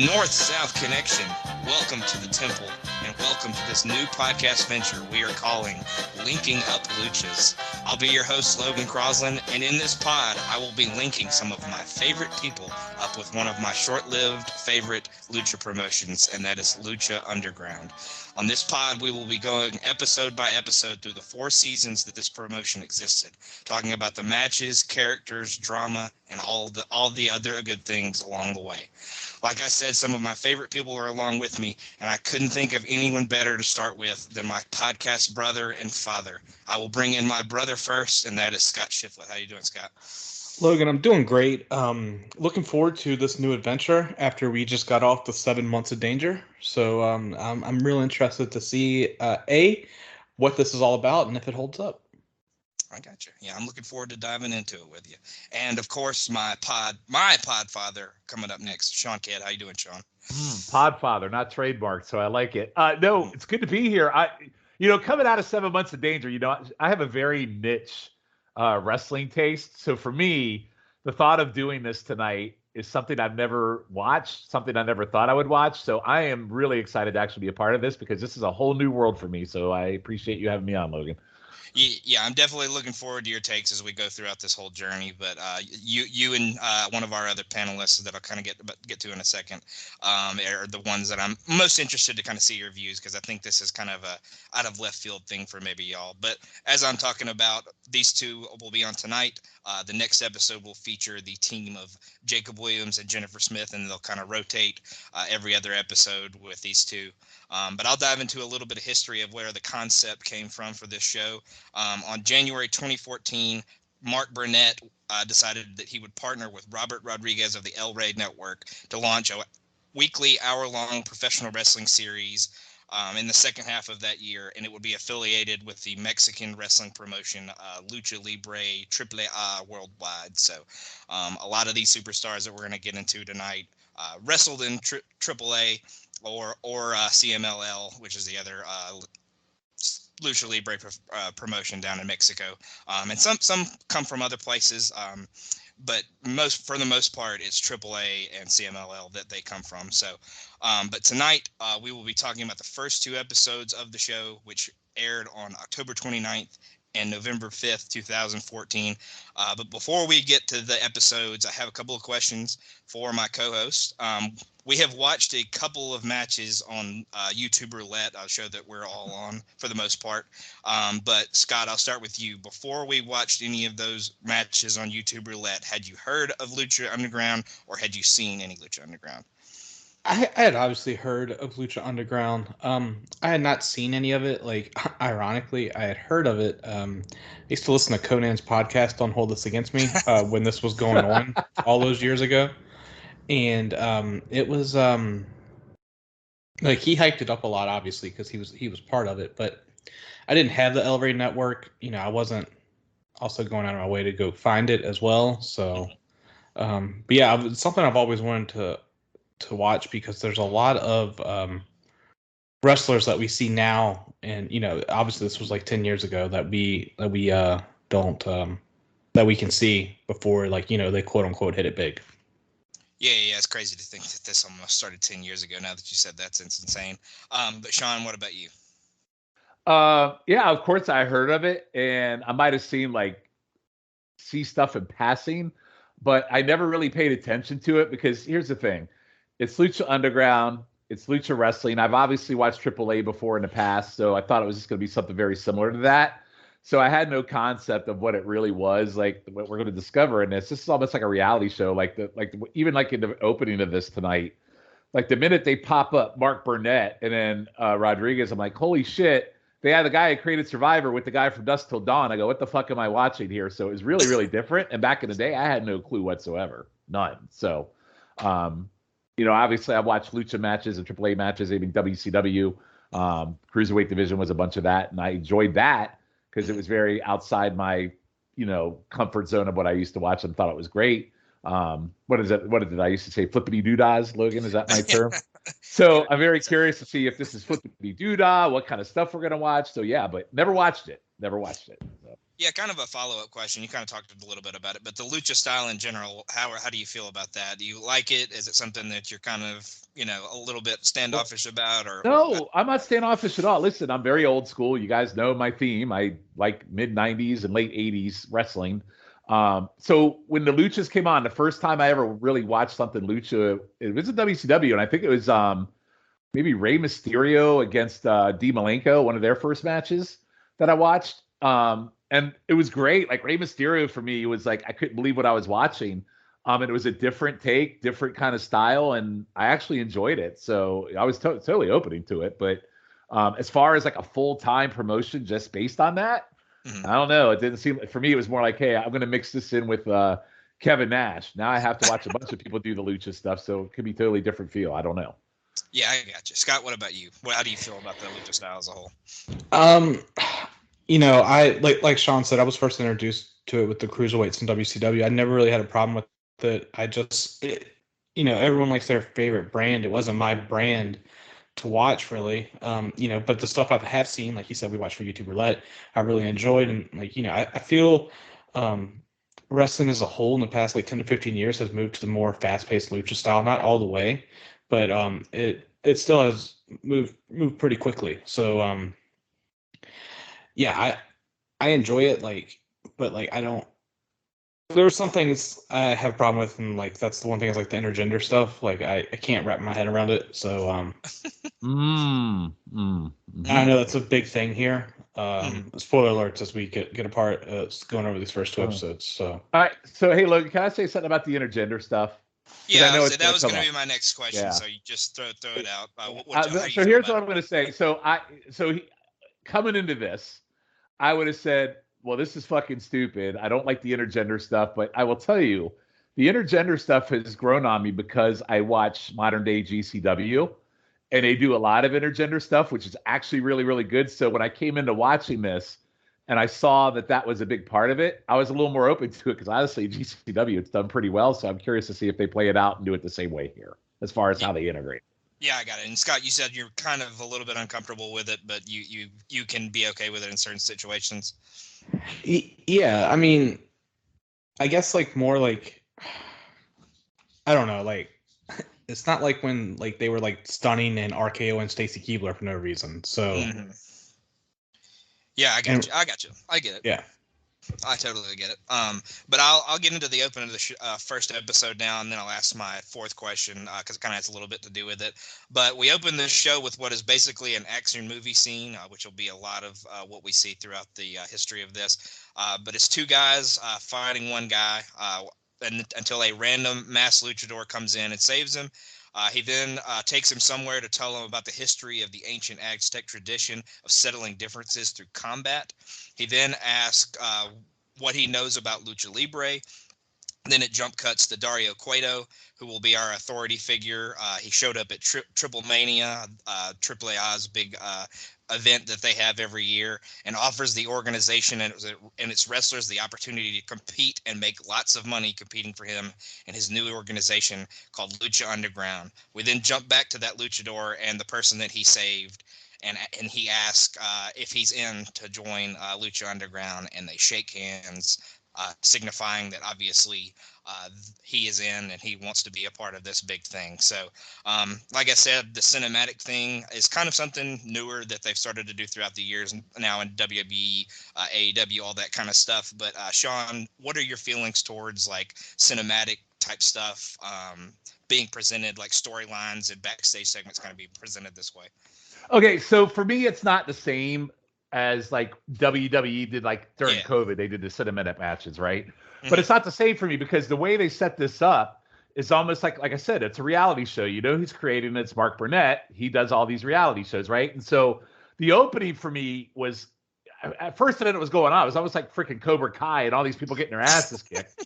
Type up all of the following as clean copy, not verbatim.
North-South connection. Welcome to the temple, and welcome to this new podcast venture we are calling Linking Up Luchas. I'll be your host, Logan Crosland, and in this pod, I will be linking some of my favorite people up with one of my short-lived favorite lucha promotions, and that is Lucha Underground. On this pod, we will be going episode by episode through the 4 seasons that this promotion existed, talking about the matches, characters, drama, and all the other good things along the way. Like I said, some of my favorite people are along with me, and I couldn't think of anyone better to start with than my podcast brother and father. I will bring in my brother first, and that is Scott Shifflett. How you doing, Scott? Logan, I'm doing great. Looking forward to this new adventure after we just got off the 7 months of danger. So I'm real interested to see what this is all about and if it holds up. I got you. Yeah, I'm looking forward to diving into it with you. And of course, my pod father coming up next, Shawn Kidd. How you doing, Shawn? Podfather, not trademarked, so I like it. No, it's good to be here. Coming out of 7 months of danger, I have a very niche wrestling taste. So for me, the thought of doing this tonight is something I've never watched, something I never thought I would watch. So I am really excited to actually be a part of this because this is a whole new world for me. So I appreciate you having me on, Logan. Yeah, I'm definitely looking forward to your takes as we go throughout this whole journey. But you and one of our other panelists that I'll kind of get to in a second are the ones that I'm most interested to kind of see your views, because I think this is kind of a out of left field thing for maybe y'all. But as I'm talking about, these two will be on tonight. The next episode will feature the team of Jacob Williams and Jennifer Smith, and they'll kind of rotate every other episode with these two. But I'll dive into a little bit of history of where the concept came from for this show. On January 2014, Mark Burnett decided that he would partner with Robert Rodriguez of the El Rey Network to launch a weekly hour-long professional wrestling series in the second half of that year, and it would be affiliated with the Mexican wrestling promotion Lucha Libre AAA worldwide. So a lot of these superstars that we're going to get into tonight wrestled in AAA or CMLL, which is the other Lucha Libre promotion down in Mexico, and some come from other places, but for the most part, it's AAA and CMLL that they come from. So, but tonight we will be talking about the first 2 episodes of the show, which aired on October 29th and November 5th, 2014. But before we get to the episodes, I have a couple of questions for my co-host. We have watched a couple of matches on YouTube Roulette, a show that we're all on for the most part. But Scott, I'll start with you. Before we watched any of those matches on YouTube Roulette, had you heard of Lucha Underground, or had you seen any Lucha Underground? I had obviously heard of Lucha Underground. I had not seen any of it. Like, ironically, I had heard of it. I used to listen to Conan's podcast on Hold This Against Me when this was going on all those years ago. And it was like he hyped it up a lot, obviously, because he was part of it. But I didn't have the El Rey Network. I wasn't also going out of my way to go find it as well. So, but yeah, it's something I've always wanted to watch, because there's a lot of wrestlers that we see now, and obviously this was like 10 years ago that we don't that we can see before, like, they quote unquote hit it big. Yeah, it's crazy to think that this almost started 10 years ago. Now that you said that's insane. But Shawn, what about you? Yeah, of course I heard of it, and I might have see stuff in passing, but I never really paid attention to it, because here's the thing. It's Lucha Underground. It's Lucha Wrestling. I've obviously watched AAA before in the past, so I thought it was just going to be something very similar to that. So I had no concept of what it really was, like what we're going to discover in this. This is almost like a reality show, even in the opening of this tonight. Like the minute they pop up Mark Burnett and then Rodriguez, I'm like, holy shit. They had the guy who created Survivor with the guy from Dusk Till Dawn. I go, what the fuck am I watching here? So it was really, really different. And back in the day, I had no clue whatsoever. None. So, obviously I watched Lucha matches and AAA matches, even WCW. Cruiserweight division was a bunch of that. And I enjoyed that because it was very outside my, comfort zone of what I used to watch, and thought it was great. What is it? What did I used to say? Flippity doodahs, Logan? Is that my term? So I'm very curious to see if this is flippity doodah, what kind of stuff we're going to watch. So yeah, but never watched it. So. Yeah, kind of a follow-up question. You kind of talked a little bit about it, but the lucha style in general, how do you feel about that? Do you like it? Is it something that you're kind of, a little bit standoffish about, or? No, I'm not standoffish at all. Listen, I'm very old school. You guys know my theme. I like mid 90s and late 80s wrestling. So when the luchas came on, the first time I ever really watched something lucha, it was at WCW, and I think it was maybe Rey Mysterio against D Malenko, one of their first matches that I watched. And it was great. Like Rey Mysterio for me was like, I couldn't believe what I was watching. And it was a different take, different kind of style, and I actually enjoyed it. So I was totally opening to it. But as far as like a full-time promotion just based on that, I don't know. It didn't seem, for me, it was more like, hey, I'm going to mix this in with Kevin Nash. Now I have to watch a bunch of people do the lucha stuff, so it could be totally different feel. I don't know. Yeah, I got you. Scott, what about you? How do you feel about the lucha style as a whole? I like Shawn said, I was first introduced to it with the cruiserweights in WCW. I never really had a problem with it. Everyone likes their favorite brand. It wasn't my brand to watch really. But the stuff I have seen, like you said, we watched for YouTube Roulette, I really enjoyed. And I feel wrestling as a whole in the past 10 to 15 years has moved to the more fast-paced lucha style. Not all the way, but it still has moved pretty quickly. So I enjoy it, but I don't. There are some things I have a problem with, and that's the one thing is the intergender stuff. I can't wrap my head around it. So I know that's a big thing here. Spoiler alerts as we get apart going over these first 2 episodes. So all right. So hey, Logan, can I say something about the intergender stuff? Yeah, that was going to be my next question. Yeah. So you just throw it out. So here's what I'm going to say. So coming into this, I would have said, well, this is fucking stupid. I don't like the intergender stuff, but I will tell you, the intergender stuff has grown on me because I watch modern day GCW, and they do a lot of intergender stuff, which is actually really, really good. So when I came into watching this and I saw that was a big part of it, I was a little more open to it because honestly, GCW, it's done pretty well. So I'm curious to see if they play it out and do it the same way here as far as how they integrate. Yeah, I got it. And Scott, you said you're kind of a little bit uncomfortable with it, but you can be okay with it in certain situations. Yeah, I mean, I guess more I don't know, it's not like when they were stunning and RKO and Stacy Keibler for no reason. So yeah, I got you. I get it. Yeah. I totally get it. But I'll get into the opening of the first episode now, and then I'll ask my fourth question because it kind of has a little bit to do with it. But we open the show with what is basically an action movie scene, which will be a lot of what we see throughout the history of this. But it's two guys fighting one guy until a random mass luchador comes in and saves him. He then takes him somewhere to tell him about the history of the ancient Aztec tradition of settling differences through combat. He then asks what he knows about Lucha Libre. Then it jump cuts to Dario Cueto, who will be our authority figure. He showed up at Triple Mania, AAA's big event that they have every year, and offers the organization and its wrestlers the opportunity to compete and make lots of money competing for him and his new organization called Lucha Underground. We then jump back to that luchador and the person that he saved, and he asks if he's in to join Lucha Underground, and they shake hands, signifying that obviously he is in and he wants to be a part of this big thing. So, like I said, the cinematic thing is kind of something newer that they've started to do throughout the years now in WWE, AEW, all that kind of stuff. But Shawn, what are your feelings towards cinematic type stuff being presented, storylines and backstage segments kind of being presented this way? Okay, so for me, it's not the same as WWE did during COVID. They did the cinematic matches, right? Mm-hmm. But it's not the same for me because the way they set this up is almost like I said, it's a reality show. You know who's creating it? It's Mark Burnett. He does all these reality shows, right? And so the opening for me was, at first I didn't know what was going on. It was almost like freaking Cobra Kai and all these people getting their asses kicked.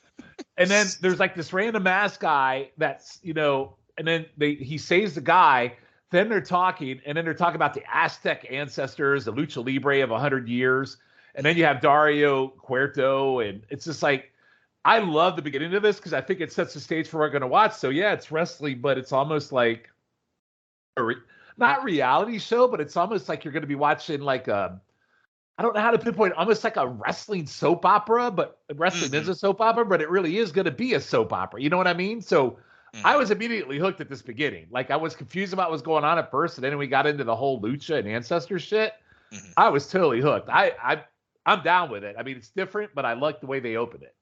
And then there's this random ass guy that's, and then he saves the guy. Then they're talking about the Aztec ancestors, the Lucha Libre of 100 years. And then you have Dario Cueto. And it's just I love the beginning of this because I think it sets the stage for what we're going to watch. So, yeah, it's wrestling, but it's almost like not reality show, but it's almost like you're going to be watching I don't know how to pinpoint it, almost like a wrestling soap opera, but wrestling is a soap opera, but it really is going to be a soap opera. You know what I mean? So I was immediately hooked at this beginning. Like, I was confused about what was going on at first, and then we got into the whole lucha and ancestor shit. I was totally hooked. I'm down with it. I mean, it's different, but I like the way they opened it.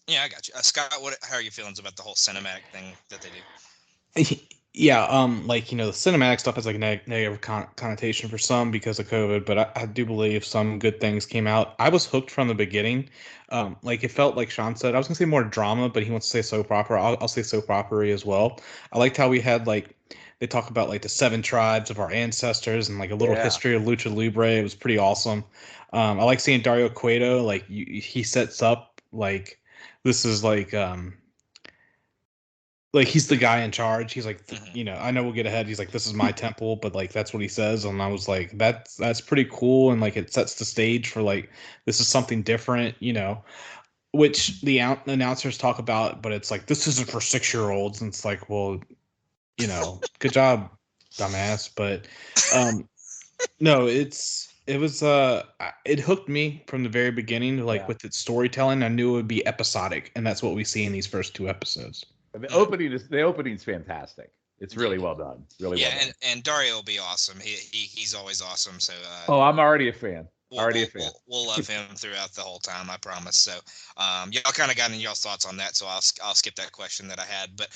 Yeah, I got you. Scott, how are your feelings about the whole cinematic thing that they do? Yeah, like, the cinematic stuff has like a negative connotation for some because of COVID, but I do believe some good things came out. I was hooked from the beginning. Like, it felt like Shawn said, I was gonna say more drama, but he wants to say soap opera. I'll say soap opera as well. I liked how we had like they talk about like the 7 tribes of our ancestors and like a little history of Lucha Libre. It was pretty awesome. I like seeing Dario Cueto. Like, he sets up like this is like he's the guy in charge. He's like, I know we'll get ahead. He's like, this is my temple, but like that's what he says. And I was like, that's pretty cool. And like it sets the stage for like this is something different, which the announcers talk about, but it's like this isn't for 6-year-olds. And it's like, well, good job, dumbass. But no, it hooked me from the very beginning, like with its storytelling. I knew it would be episodic, and that's what we see in these first 2 episodes. The opening's fantastic. It's really well done. Really well done. And Dario will be awesome. He's always awesome. So I'm already a fan. We'll love him throughout the whole time, I promise. So y'all kind of got in y'all's thoughts on that, so I'll skip that question that I had. But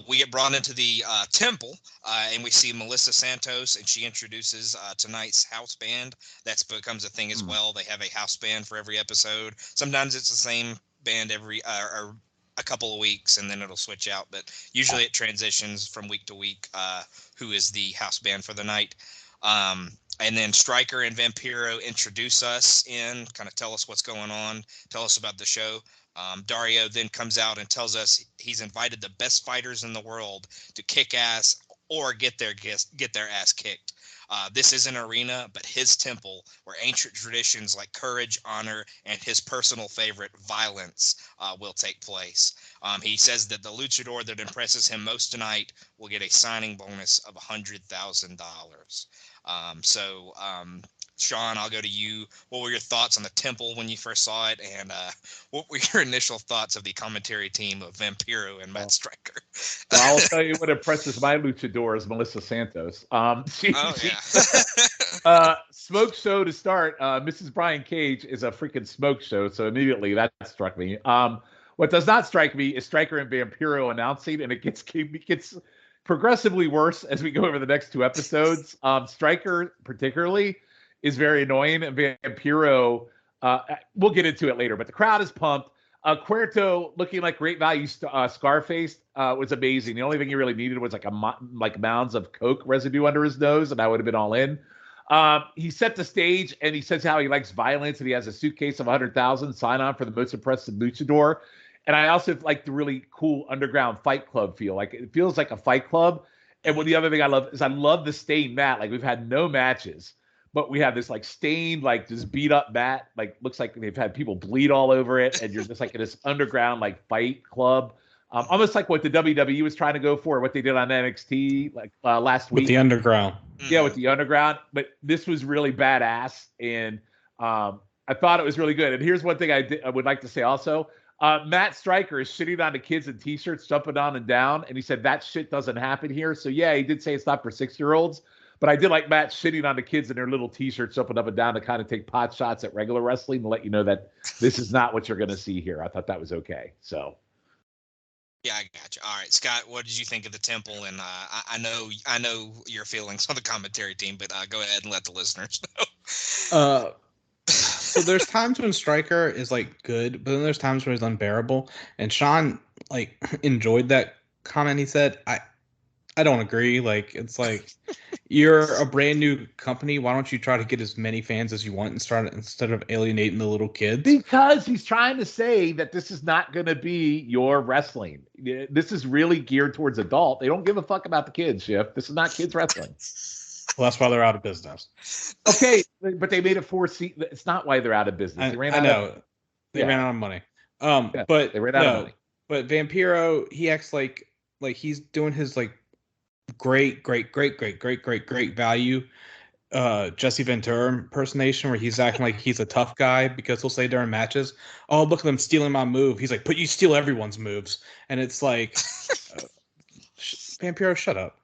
we get brought into the temple, and we see Melissa Santos, and she introduces tonight's house band. That becomes a thing as well. They have a house band for every episode. Sometimes it's the same band every or a couple of weeks, and then it'll switch out. But usually it transitions from week to week who is the house band for the night. And then Stryker and Vampiro introduce us in, kind of tell us what's going on, tell us about the show. Dario then comes out and tells us he's invited the best fighters in the world to kick ass or get their ass kicked. This is an arena, but his temple, where ancient traditions like courage, honor, and his personal favorite, violence, will take place. He says that the luchador that impresses him most tonight will get a signing bonus of $100,000. Shawn, I'll go to you. What were your thoughts on the temple when you first saw it, and what were your initial thoughts of the commentary team of Vampiro and Matt Stryker? Well, I'll tell you what impresses my luchador is Melissa Santos. Smoke show to start. Mrs. Brian Cage is a freaking smoke show, so immediately that struck me. What does not strike me is Stryker and Vampiro announcing, and it gets progressively worse as we go over the next 2 episodes. Stryker particularly is very annoying, and Vampiro, we'll get into it later, but the crowd is pumped. Cuerto looking like great value Scarface was amazing. The only thing he really needed was like mounds of Coke residue under his nose, and I would have been all in. He set the stage, and he says how he likes violence, and he has a suitcase of 100,000 sign on for the most impressive luchador. And I also like the really cool underground fight club feel. Like, it feels like a fight club. And the other thing I love is I love the stained mat. Like, we've had no matches, but we have this like stained, like this beat up mat. Like, looks like they've had people bleed all over it. And you're just like in this underground like fight club. Almost like what the WWE was trying to go for, what they did on NXT like last week. With the underground. Yeah, with the underground. But this was really badass. And I thought it was really good. And here's one thing I would like to say also. Matt Stryker is shitting on the kids in t-shirts, jumping on and down, and he said that shit doesn't happen here. So yeah, he did say it's not for 6-year-olds, but I did like Matt shitting on the kids in their little t-shirts, jumping up and down to kind of take pot shots at regular wrestling to let you know that this is not what you're going to see here. I thought that was okay. So yeah, I got you. All right, Scott, what did you think of the temple? And I know your feelings on the commentary team, but go ahead and let the listeners know. So there's times when Stryker is like good, but then there's times where he's unbearable. And Shawn like enjoyed that comment. He said, I don't agree. Like, it's like, you're a brand new company. Why don't you try to get as many fans as you want instead of alienating the little kids? Because he's trying to say that this is not going to be your wrestling. This is really geared towards adult. They don't give a fuck about the kids, Schiff. This is not kids wrestling. Well, that's why they're out of business. Okay, but they made it 4 seasons. It's not why they're out of business. They ran out of money. But they ran out of money. But Vampiro, he acts like he's doing his like great value Jesse Ventura impersonation where he's acting like he's a tough guy because he'll say during matches, "Oh, look at them stealing my move." He's like, "But you steal everyone's moves," and it's like, Vampiro, shut up.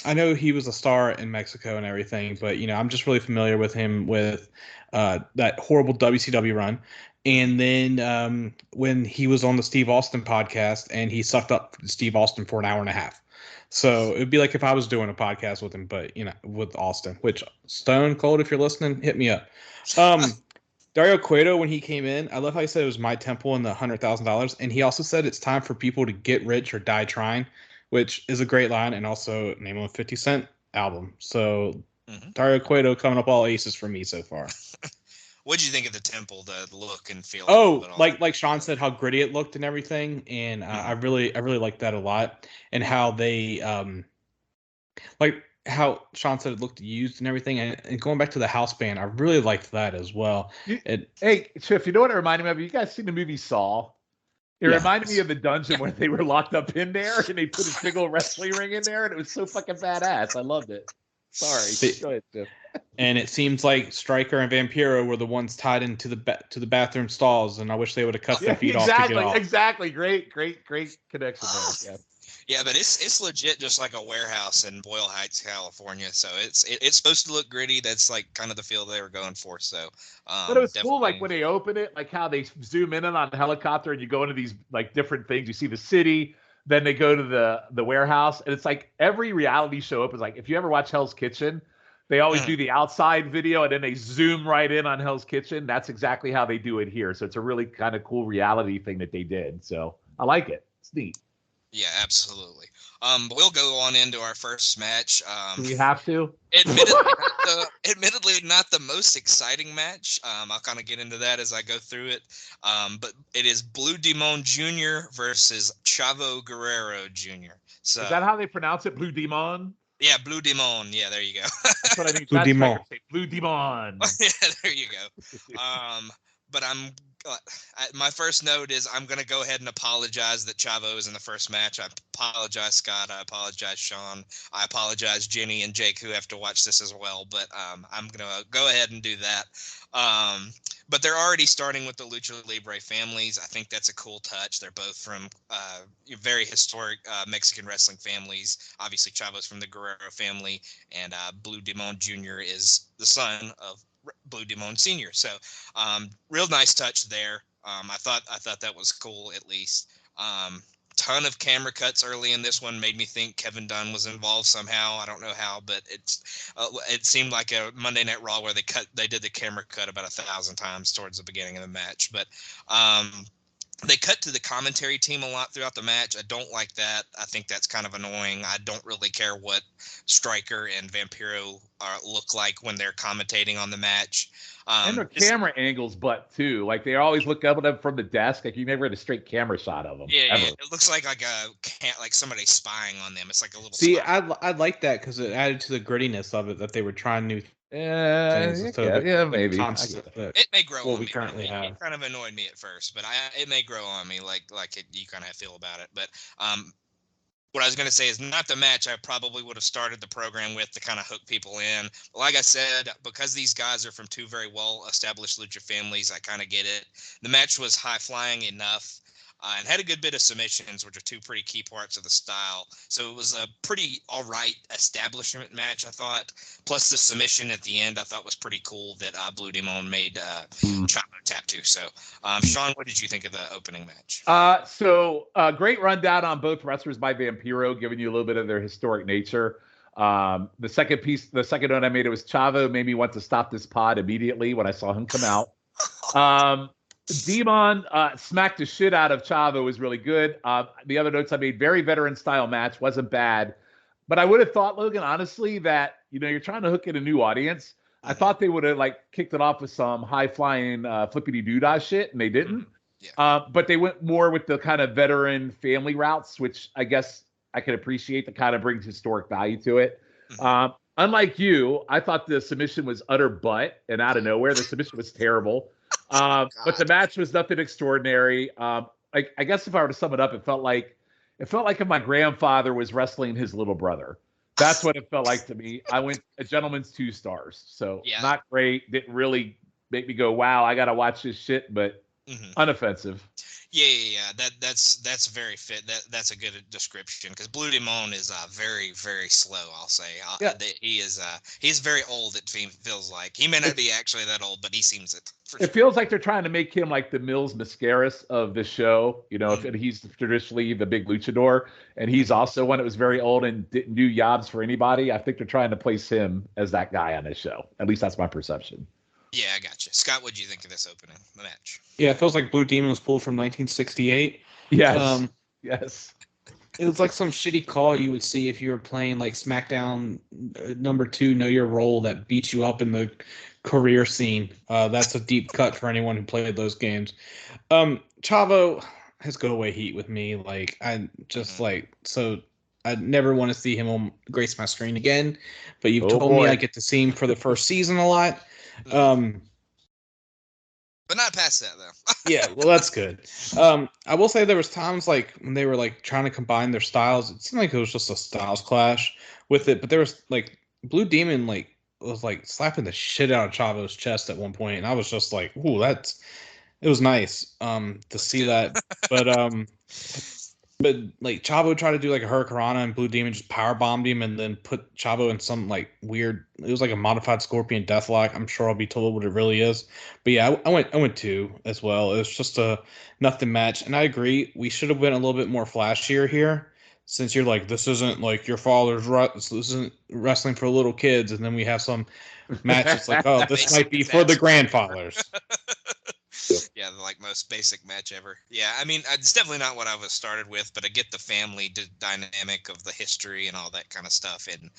I know he was a star in Mexico and everything, but I'm just really familiar with him with that horrible WCW run. And then when he was on the Steve Austin podcast and he sucked up Steve Austin for an hour and a half. So it'd be like if I was doing a podcast with him, but with Austin, which Stone Cold, if you're listening, hit me up. Dario Cueto, when he came in, I love how he said it was my temple and the $100,000. And he also said it's time for people to get rich or die trying, which is a great line. And also name of a 50 Cent album. So Dario Cueto coming up all aces for me so far. What did you think of the temple, the look and feel? Oh, like Sean said, how gritty it looked and everything, and I really liked that a lot, and how they like how Sean said it looked used and everything, and going back to the house band, I really liked that as well. Hey, Chiff, you know what it reminded me of? You guys seen the movie Saw? It reminded me of the dungeon where they were locked up in there, and they put a big old wrestling ring in there, and it was so fucking badass. I loved it. Sorry, go ahead, Chiff. And it seems like Stryker and Vampiro were the ones tied into the bathroom stalls, and I wish they would have cut their feet off to get off. Exactly. Great connection there. Yeah, but it's legit just like a warehouse in Boyle Heights, California. So it's supposed to look gritty. That's like kind of the feel they were going for. So, but it was cool, like when they open it, like how they zoom in on the helicopter, and you go into these like different things. You see the city, then they go to the warehouse, and it's like every reality show opens. Like if you ever watch Hell's Kitchen. They always do the outside video, and then they zoom right in on Hell's Kitchen. That's exactly how they do it here. So it's a really kind of cool reality thing that they did. So I like it. It's neat. Yeah, absolutely. We'll go on into our first match. Do we have to? Admittedly, not the most exciting match. I'll kind of get into that as I go through it. But it is Blue Demon Jr. versus Chavo Guerrero Jr. So is that how they pronounce it? Blue Demon? Yeah, Blue Demon. Yeah, there you go. That's what I mean. Blue Demon. Blue Demon. Yeah, there you go. But my first note is I'm going to go ahead and apologize that Chavo is in the first match. I apologize, Scott. I apologize, Sean. I apologize, Jenny and Jake, who have to watch this as well. But I'm going to go ahead and do that. But they're already starting with the Lucha Libre families. I think that's a cool touch. They're both from very historic Mexican wrestling families. Obviously, Chavo's from the Guerrero family, and Blue Demon Jr. is the son of Blue Demon Sr. So, real nice touch there. I thought that was cool, at least. Ton of camera cuts early in this one made me think Kevin Dunn was involved somehow. I don't know how, but it seemed like a Monday Night Raw where they did the camera cut about 1,000 times towards the beginning of the match. But they cut to the commentary team a lot throughout the match. I don't like that. I think that's kind of annoying. I don't really care what Stryker and Vampiro look like when they're commentating on the match. And their camera angles, too. Like they always look up at them from the desk. Like you never had a straight camera shot of them. Yeah, it looks like somebody spying on them. It's like a little. See, I like that because it added to the grittiness of it that they were trying new. Yeah, maybe. It may grow. What we currently have. It kind of annoyed me at first, but it may grow on me like you kind of feel about it. But what I was going to say is not the match I probably would have started the program with to kind of hook people in. But like I said, because these guys are from two very well-established lucha families, I kind of get it. The match was high-flying enough and had a good bit of submissions, which are two pretty key parts of the style. So it was a pretty all-right establishment match, I thought. Plus the submission at the end I thought was pretty cool that Blue Demon made Chavo tap to. So, Sean, what did you think of the opening match? So great rundown on both wrestlers by Vampiro, giving you a little bit of their historic nature. The second note I made, it was Chavo made me want to stop this pod immediately when I saw him come out. Demon smacked the shit out of Chavo, was really good. The other notes I made, very veteran style match, wasn't bad. But I would have thought, Logan, honestly, that you're trying to hook in a new audience. I thought they would have kicked it off with some high flying flippity doodah shit, and they didn't. Yeah. But they went more with the kind of veteran family routes, which I guess I can appreciate. That kind of brings historic value to it. Unlike you, I thought the submission was utter butt and out of nowhere. The submission was terrible. But the match was nothing extraordinary. I guess if I were to sum it up, it felt like if my grandfather was wrestling his little brother. That's what it felt like to me. I went a gentleman's 2 stars. So not great. Didn't really make me go, wow, I got to watch this shit, but unoffensive. Yeah. That's very fit. That's a good description, because Blue Demon is very, very slow. I'll say. He's very old. It feels like he may not be actually that old, but he seems it. It feels like they're trying to make him like the Mills Mascaras of the show. You know, if he's traditionally the big luchador, and he's also one that was very old and didn't do jobs for anybody. I think they're trying to place him as that guy on this show. At least that's my perception. Yeah, I got you. Scott, what do you think of this opening match? Yeah, it feels like Blue Demon was pulled from 1968. Yes. Yes. It was like some shitty call you would see if you were playing like SmackDown number 2, Know Your Role, that beats you up in the career scene. That's a deep cut for anyone who played those games. Chavo has go away heat with me. Like, I just so I never want to see him grace my screen again. But you've told me I get to see him for the first season a lot. But not past that, though. Yeah, well, that's good. I will say there was times like when they were like trying to combine their styles. It seemed like it was just a styles clash with it. But there was like Blue Demon was like slapping the shit out of Chavo's chest at one point, and I was just like, "Ooh, it was nice to see that." But like Chavo tried to do like a Hurricanrana, and Blue Demon just power bombed him and then put Chavo in some like weird. It was like a modified Scorpion Deathlock. I'm sure I'll be told what it really is. But yeah, I went 2 as well. It was just a nothing match, and I agree. We should have been a little bit more flashier here, since you're like, this isn't like your father's this isn't wrestling for little kids, and then we have some matches like, oh, this might be for the grandfathers. Yeah, the most basic match ever. Yeah, I mean, it's definitely not what I was started with, but I get the family dynamic of the history and all that kind of stuff. And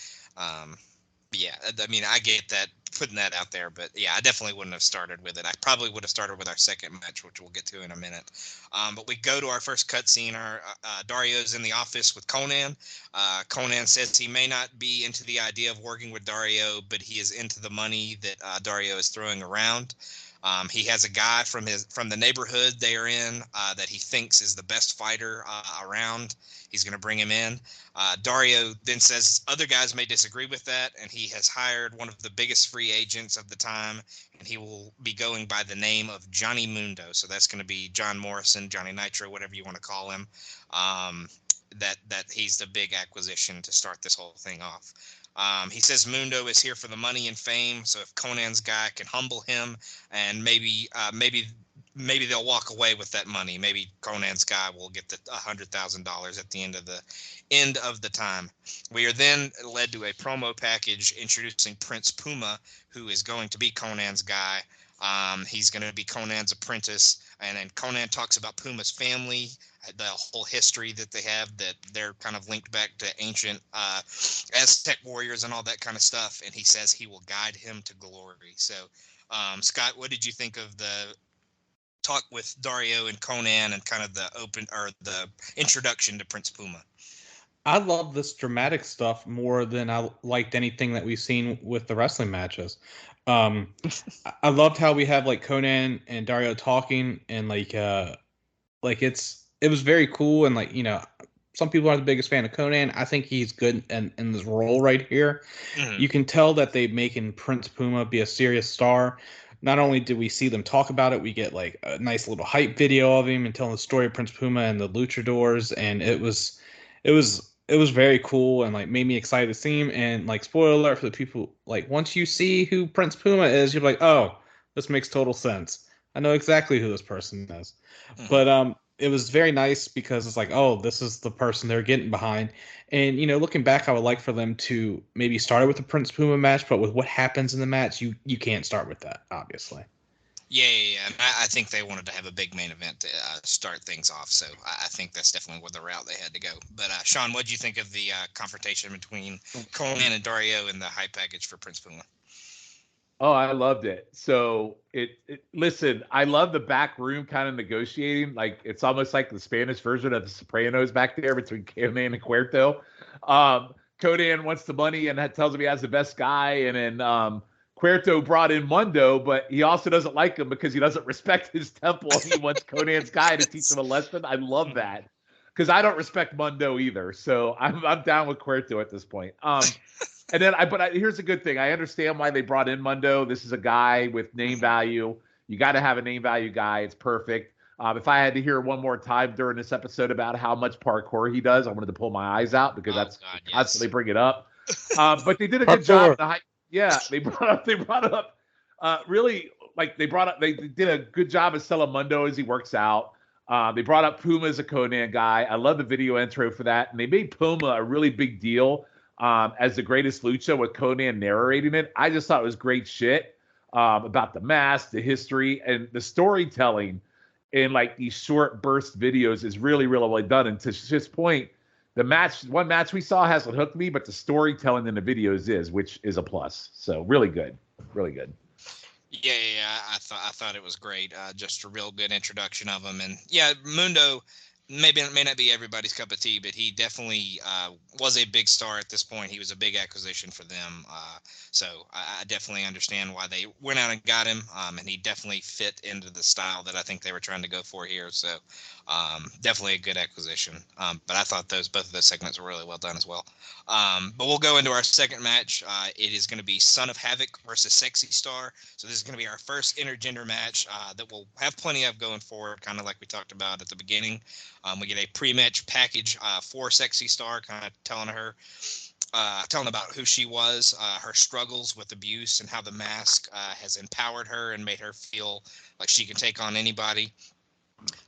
yeah, I mean, I get that, putting that out there, but yeah, I definitely wouldn't have started with it. I probably would have started with our second match, which we'll get to in a minute. But we go to our first cutscene. Our Dario's in the office with Conan. Conan says he may not be into the idea of working with Dario, but he is into the money that Dario is throwing around. He has a guy from the neighborhood they are in that he thinks is the best fighter around. He's going to bring him in. Dario then says other guys may disagree with that, and he has hired one of the biggest free agents of the time, and he will be going by the name of Johnny Mundo. So that's going to be John Morrison, Johnny Nitro, whatever you want to call him. That he's the big acquisition to start this whole thing off. He says Mundo is here for the money and fame, so if Conan's guy can humble him, and maybe they'll walk away with that money. Maybe Conan's guy will get the $100,000 at the end of the time. We are then led to a promo package introducing Prince Puma, who is going to be Conan's guy. He's going to be Conan's apprentice, and then Conan talks about Puma's family, the whole history that they have, that they're kind of linked back to ancient Aztec warriors and all that kind of stuff, and he says he will guide him to glory. So, Scott, what did you think of the talk with Dario and Conan and kind of the introduction to Prince Puma? I love this dramatic stuff more than I liked anything that we've seen with the wrestling matches. I loved how we have like Conan and Dario talking, and it was very cool, and like, you know, some people aren't the biggest fan of Conan. I think he's good in this role right here. Mm-hmm. You can tell that they're making Prince Puma be a serious star. Not only did we see them talk about it, we get like a nice little hype video of him and telling the story of Prince Puma and the luchadors, and it was very cool and like made me excited to see him. And like, spoiler alert for the people, like once you see who Prince Puma is, you're like, oh, this makes total sense. I know exactly who this person is. Mm-hmm. But it was very nice because it's like, oh, this is the person they're getting behind. And, you know, looking back, I would like for them to maybe start with the Prince Puma match, but with what happens in the match, you can't start with that, obviously. Yeah. I think they wanted to have a big main event to start things off, so I think that's definitely the route they had to go. But Shawn, what did you think of the confrontation between Conan and Dario and the hype package for Prince Puma? Oh, I loved it. So listen, I love the back room kind of negotiating. Like, it's almost like the Spanish version of the Sopranos back there between Conan and Cuerto. Conan wants the money and tells him he has the best guy. And then Cuerto brought in Mundo, but he also doesn't like him because he doesn't respect his temple. He wants Conan's guy to teach him a lesson. I love that. because I don't respect Mundo either. So I'm down with Cuerto at this point. And then here's a good thing. I understand why they brought in Mundo. This is a guy with name value. You got to have a name value guy. It's perfect. If I had to hear one more time during this episode about how much parkour he does, I wanted to pull my eyes out because constantly bring it up. But they did a good job. They brought up really, like, they did a good job of selling Mundo as he works out. They brought up Puma as a Conan guy. I love the video intro for that. And they made Puma a really big deal as the greatest lucha with Conan narrating it. I just thought it was great shit about the mask, the history, and the storytelling in like these short burst videos is really, really well done. And to Shift's point, one match we saw hasn't hooked me, but the storytelling in the videos is, which is a plus. So really good. Really good. Yeah. I thought it was great. Just a real good introduction of him, and yeah, Mundo may not be everybody's cup of tea, but he definitely was a big star at this point. He was a big acquisition for them, so I definitely understand why they went out and got him, and he definitely fit into the style that I think they were trying to go for here. So definitely a good acquisition. But I thought both of those segments were really well done as well. But we'll go into our second match. It is going to be Son of Havoc versus Sexy Star. So this is going to be our first intergender match that we'll have plenty of going forward, kind of like we talked about at the beginning. We get a pre-match package for Sexy Star, kind of telling about who she was, her struggles with abuse, and how the mask has empowered her and made her feel like she can take on anybody.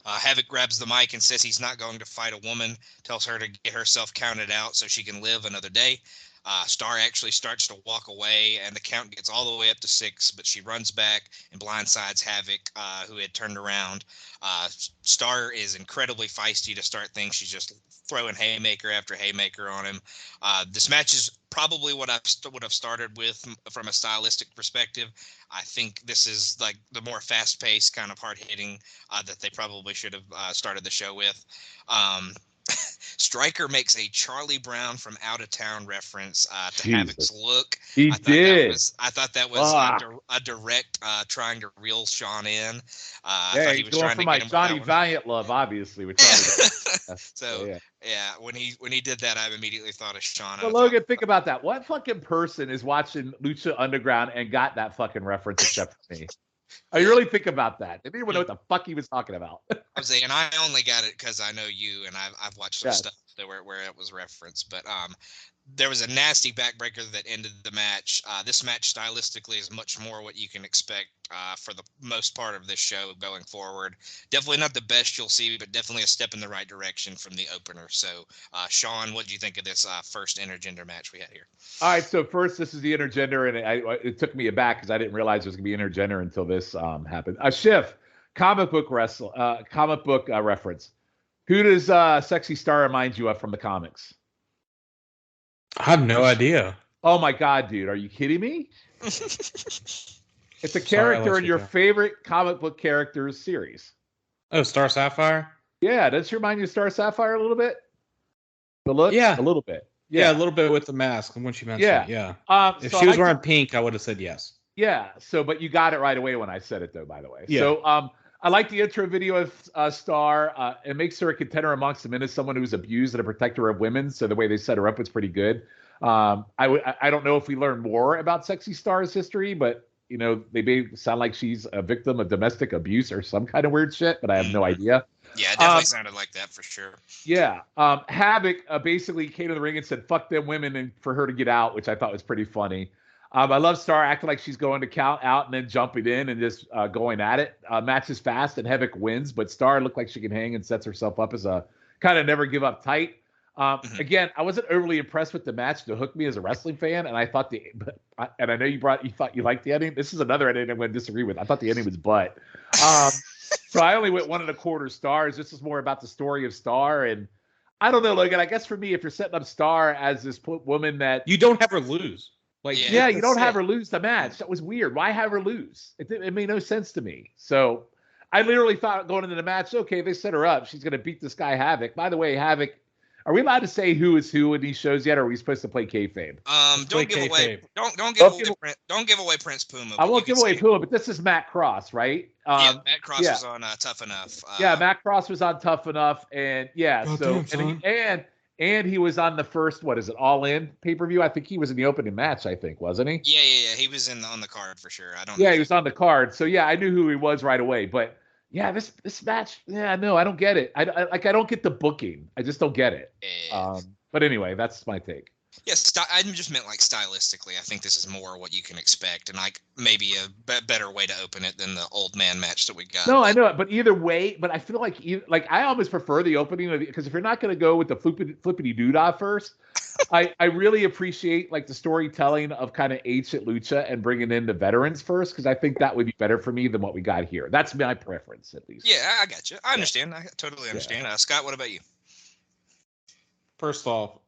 Havoc grabs the mic and says he's not going to fight a woman, tells her to get herself counted out so she can live another day. Star actually starts to walk away, and the count gets all the way up to 6, but she runs back and blindsides Havoc, who had turned around. Star is incredibly feisty to start things. She's just throwing haymaker after haymaker on him. This match is probably what I would have started with from a stylistic perspective. I think this is like the more fast-paced, kind of hard-hitting that they probably should have started the show with. Stryker makes a Charlie Brown from Out of Town reference to Havoc's look. I thought that was a direct trying to reel Shawn in. I thought he was going trying for to my get him Johnny Valiant love, obviously. We're trying to So yeah, when he did that, I immediately thought of Shawn. But Logan, think about that. What fucking person is watching Lucha Underground and got that fucking reference except for me? I really think about that. They didn't even know what the fuck he was talking about. I was saying, I only got it because I know you, and I've watched some stuff where it was referenced. But there was a nasty backbreaker that ended the match. This match stylistically is much more what you can expect for the most part of this show going forward. Definitely not the best you'll see, but definitely a step in the right direction from the opener. So, Shawn, what did you think of this first intergender match we had here? All right, so first, this is the intergender, and it took me aback because I didn't realize it was going to be intergender until this happened. Schiff, comic book reference. Who does Sexy Star remind you of from the comics? I have no idea. Oh my God, dude. Are you kidding me? It's a character in your favorite comic book characters series. Oh, Star Sapphire? Yeah. Does she remind you of Star Sapphire a little bit? The look? Yeah. A little bit. Yeah, a little bit with the mask when she mentioned it. Yeah. If she was wearing pink, I would have said yes. Yeah. So, but you got it right away when I said it, though, by the way. Yeah. So, I like the intro video of Star. It makes her a contender amongst them, and as someone who's abused and a protector of women. So the way they set her up was pretty good. I don't know if we learn more about Sexy Star's history, but you know, they may sound like she's a victim of domestic abuse or some kind of weird shit, but I have no idea. Yeah, it definitely sounded like that for sure. Yeah. Havoc basically came to the ring and said, fuck them women, and for her to get out, which I thought was pretty funny. I love Star acting like she's going to count out and then jumping in and just going at it. Match is fast and Havoc wins, but Star looked like she can hang and sets herself up as a kind of never give up tight. Again, I wasn't overly impressed with the match to hook me as a wrestling fan, and I thought and I know you thought you liked the ending. This is another ending I'm going to disagree with. I thought the ending was butt. So I only went 1.25 stars. This is more about the story of Star, and I don't know, Logan. I guess for me, if you're setting up Star as this woman that you don't have her lose. Like, yeah, you don't have her lose the match. That was weird. Why have her lose? It made no sense to me. So I literally thought going into the match, okay, they set her up. She's going to beat this guy Havoc. By the way, Havoc, Are we allowed to say who is who in these shows yet? Or are we supposed to play kayfabe? Don't give away. kayfabe. Don't give away Prince Puma. I but won't you can give away say- Puma, but this is Matt Cross, right? Yeah, Matt Cross yeah. was on Tough Enough. Yeah, Matt Cross was on Tough Enough, and yeah, Goddamn, so and he was on the first, what is it, All In pay-per-view? I think he was in the opening match, I think, wasn't he? Yeah. He was on the card for sure. I don't. Yeah, he was on the card. So yeah, I knew who he was right away. But yeah, this match, yeah, no, I don't get it. I don't get the booking. I just don't get it. But anyway, that's my take. Yes, I just meant like stylistically. I think this is more what you can expect, and like maybe a better way to open it than the old man match that we got. No, I know it, but either way, but I feel like I almost prefer the opening because if you're not going to go with the flippity doodah first, I really appreciate like the storytelling of kind of ancient lucha and bringing in the veterans first because I think that would be better for me than what we got here. That's my preference, at least. Yeah, I got you. I understand. I totally understand. Scott, what about you? First off,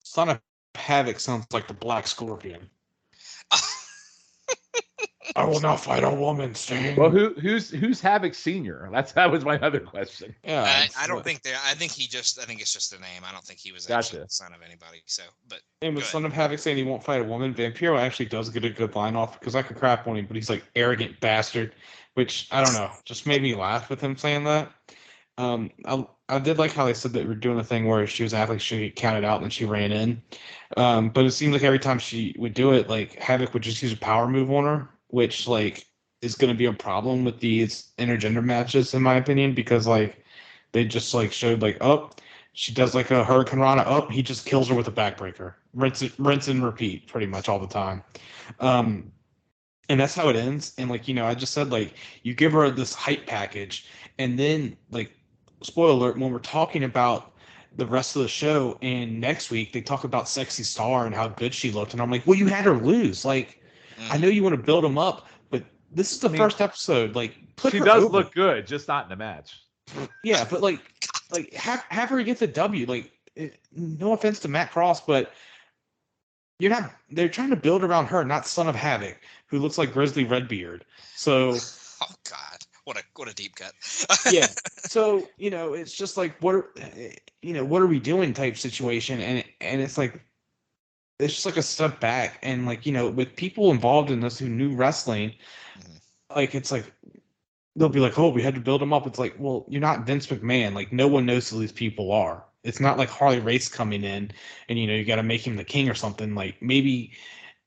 Son of Havoc sounds like the Black Scorpion. I will not fight a woman, Sting. Well, who's Havoc Senior? That was my other question. Yeah, I don't think that. I think it's just the name. I don't think he was actually the son of anybody. So, but and with Son of Havoc saying he won't fight a woman, Vampiro actually does get a good line off because I could crap on him, but he's like arrogant bastard, which I don't know, just made me laugh with him saying that. I did like how they said that we were doing a thing where she was acting like she get counted out and then she ran in. But it seemed like every time she would do it, like Havoc would just use a power move on her, which like is going to be a problem with these intergender matches, in my opinion, because like they just like showed like, oh, she does like a Hurricane Rana, oh, he just kills her with a backbreaker, rinse and repeat pretty much all the time. And that's how it ends. And like, I just said, like, you give her this hype package and then like, spoiler alert, when we're talking about the rest of the show and next week they talk about Sexy Star and how good she looked, and I'm like, well, you had her lose. Like, I know you want to build them up, but this is the first episode. Like, she does look good, just not in the match. Yeah, but like have her get the W. Like, no offense to Matt Cross, but they're trying to build around her, not Son of Havoc, who looks like Grizzly Redbeard. So, oh God. What a deep cut. Yeah. So, it's just like, what are we doing type situation. And it's like, it's just like a step back. And like, with people involved in this who knew wrestling, like, it's like, they'll be like, oh, we had to build them up. It's like, well, you're not Vince McMahon. Like, no one knows who these people are. It's not like Harley Race coming in and, you got to make him the king or something. Like, maybe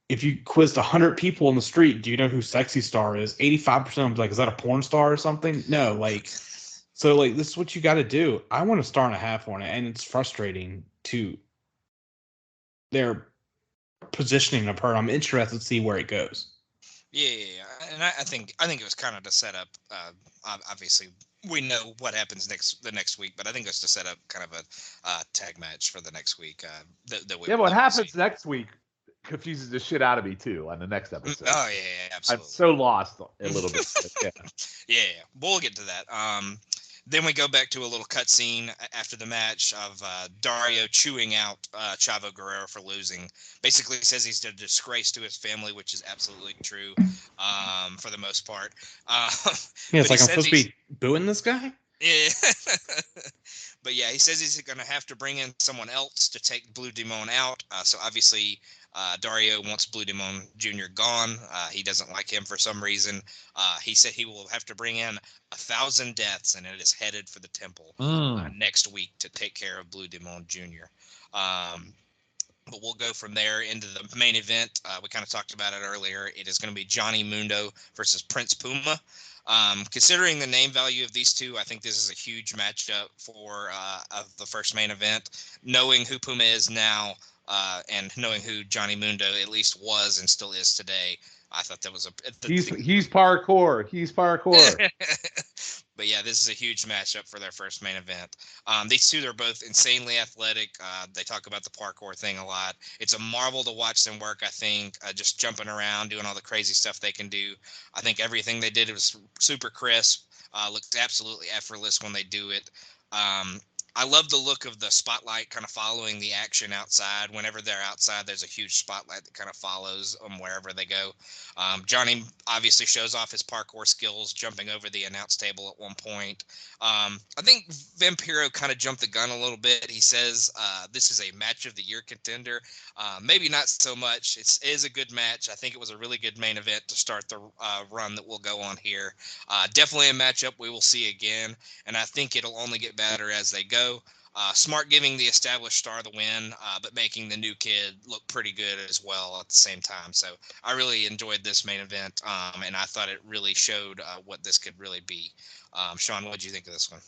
if you quizzed 100 people in the street, do you know who Sexy Star is? 85% of them be like, is that a porn star or something? No, like, so like, this is what you got to do. I want a 1.5 stars on it, and it's frustrating to their positioning of her. I'm interested to see where it goes. Yeah. And I think it was kind of to set up. Obviously, we know what happens the next week, but I think it's to set up kind of a tag match for the next week. But what happens next week confuses the shit out of me too on the next episode. Oh yeah, absolutely. I'm so lost a little bit. Yeah, we'll get to that. Then we go back to a little cutscene after the match of Dario chewing out Chavo Guerrero for losing. Basically says he's a disgrace to his family, which is absolutely true for the most part. It's like, I'm supposed to be booing this guy? Yeah. But yeah, he says he's going to have to bring in someone else to take Blue Demon out. So obviously Dario wants Blue Demon Jr. gone. He doesn't like him for some reason. He said he will have to bring in 1,000 deaths, and it is headed for the temple next week to take care of Blue Demon Jr. But we'll go from there into the main event. We kind of talked about it earlier. It is going to be Johnny Mundo versus Prince Puma. Considering the name value of these two, I think this is a huge matchup for of the first main event. Knowing who Puma is now, and knowing who Johnny Mundo at least was and still is today, I thought that was he's parkour. He's parkour. But yeah, this is a huge matchup for their first main event. These two are both insanely athletic. They talk about the parkour thing a lot. It's a marvel to watch them work, I think, just jumping around, doing all the crazy stuff they can do. I think everything they did was super crisp, looked absolutely effortless when they do it. I love the look of the spotlight kind of following the action outside. Whenever they're outside, there's a huge spotlight that kind of follows them wherever they go. Johnny obviously shows off his parkour skills, jumping over the announce table at one point. I think Vampiro kind of jumped the gun a little bit. He says this is a match of the year contender. Maybe not so much. It is a good match. I think it was a really good main event to start the run that we'll go on here. Definitely a matchup we will see again, and I think it'll only get better as they go. Smart giving the established star the win, but making the new kid look pretty good as well at the same time. So I really enjoyed this main event, and I thought it really showed what this could really be. Shawn, what did you think of this one?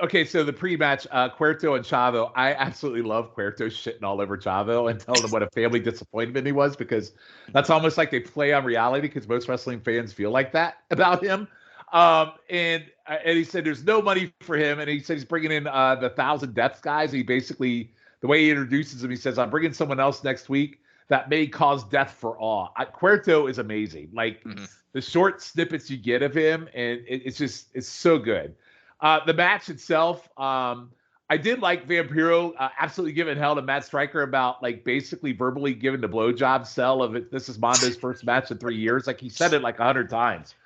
Okay, so the pre-match, Puerto and Chavo, I absolutely love Puerto shitting all over Chavo and telling him what a family disappointment he was, because that's almost like they play on reality, because most wrestling fans feel like that about him. And he said there's no money for him, and he said he's bringing in the 1,000 Deaths guys. He basically, the way he introduces them, he says, I'm bringing someone else next week that may cause death for all. Puerto is amazing. Like the short snippets you get of him, and it's so good. The match itself, I did like Vampiro absolutely giving hell to Matt Striker about like basically verbally giving the blowjob sell of it. This is Mondo's first match in 3 years. Like he said it like 100 times.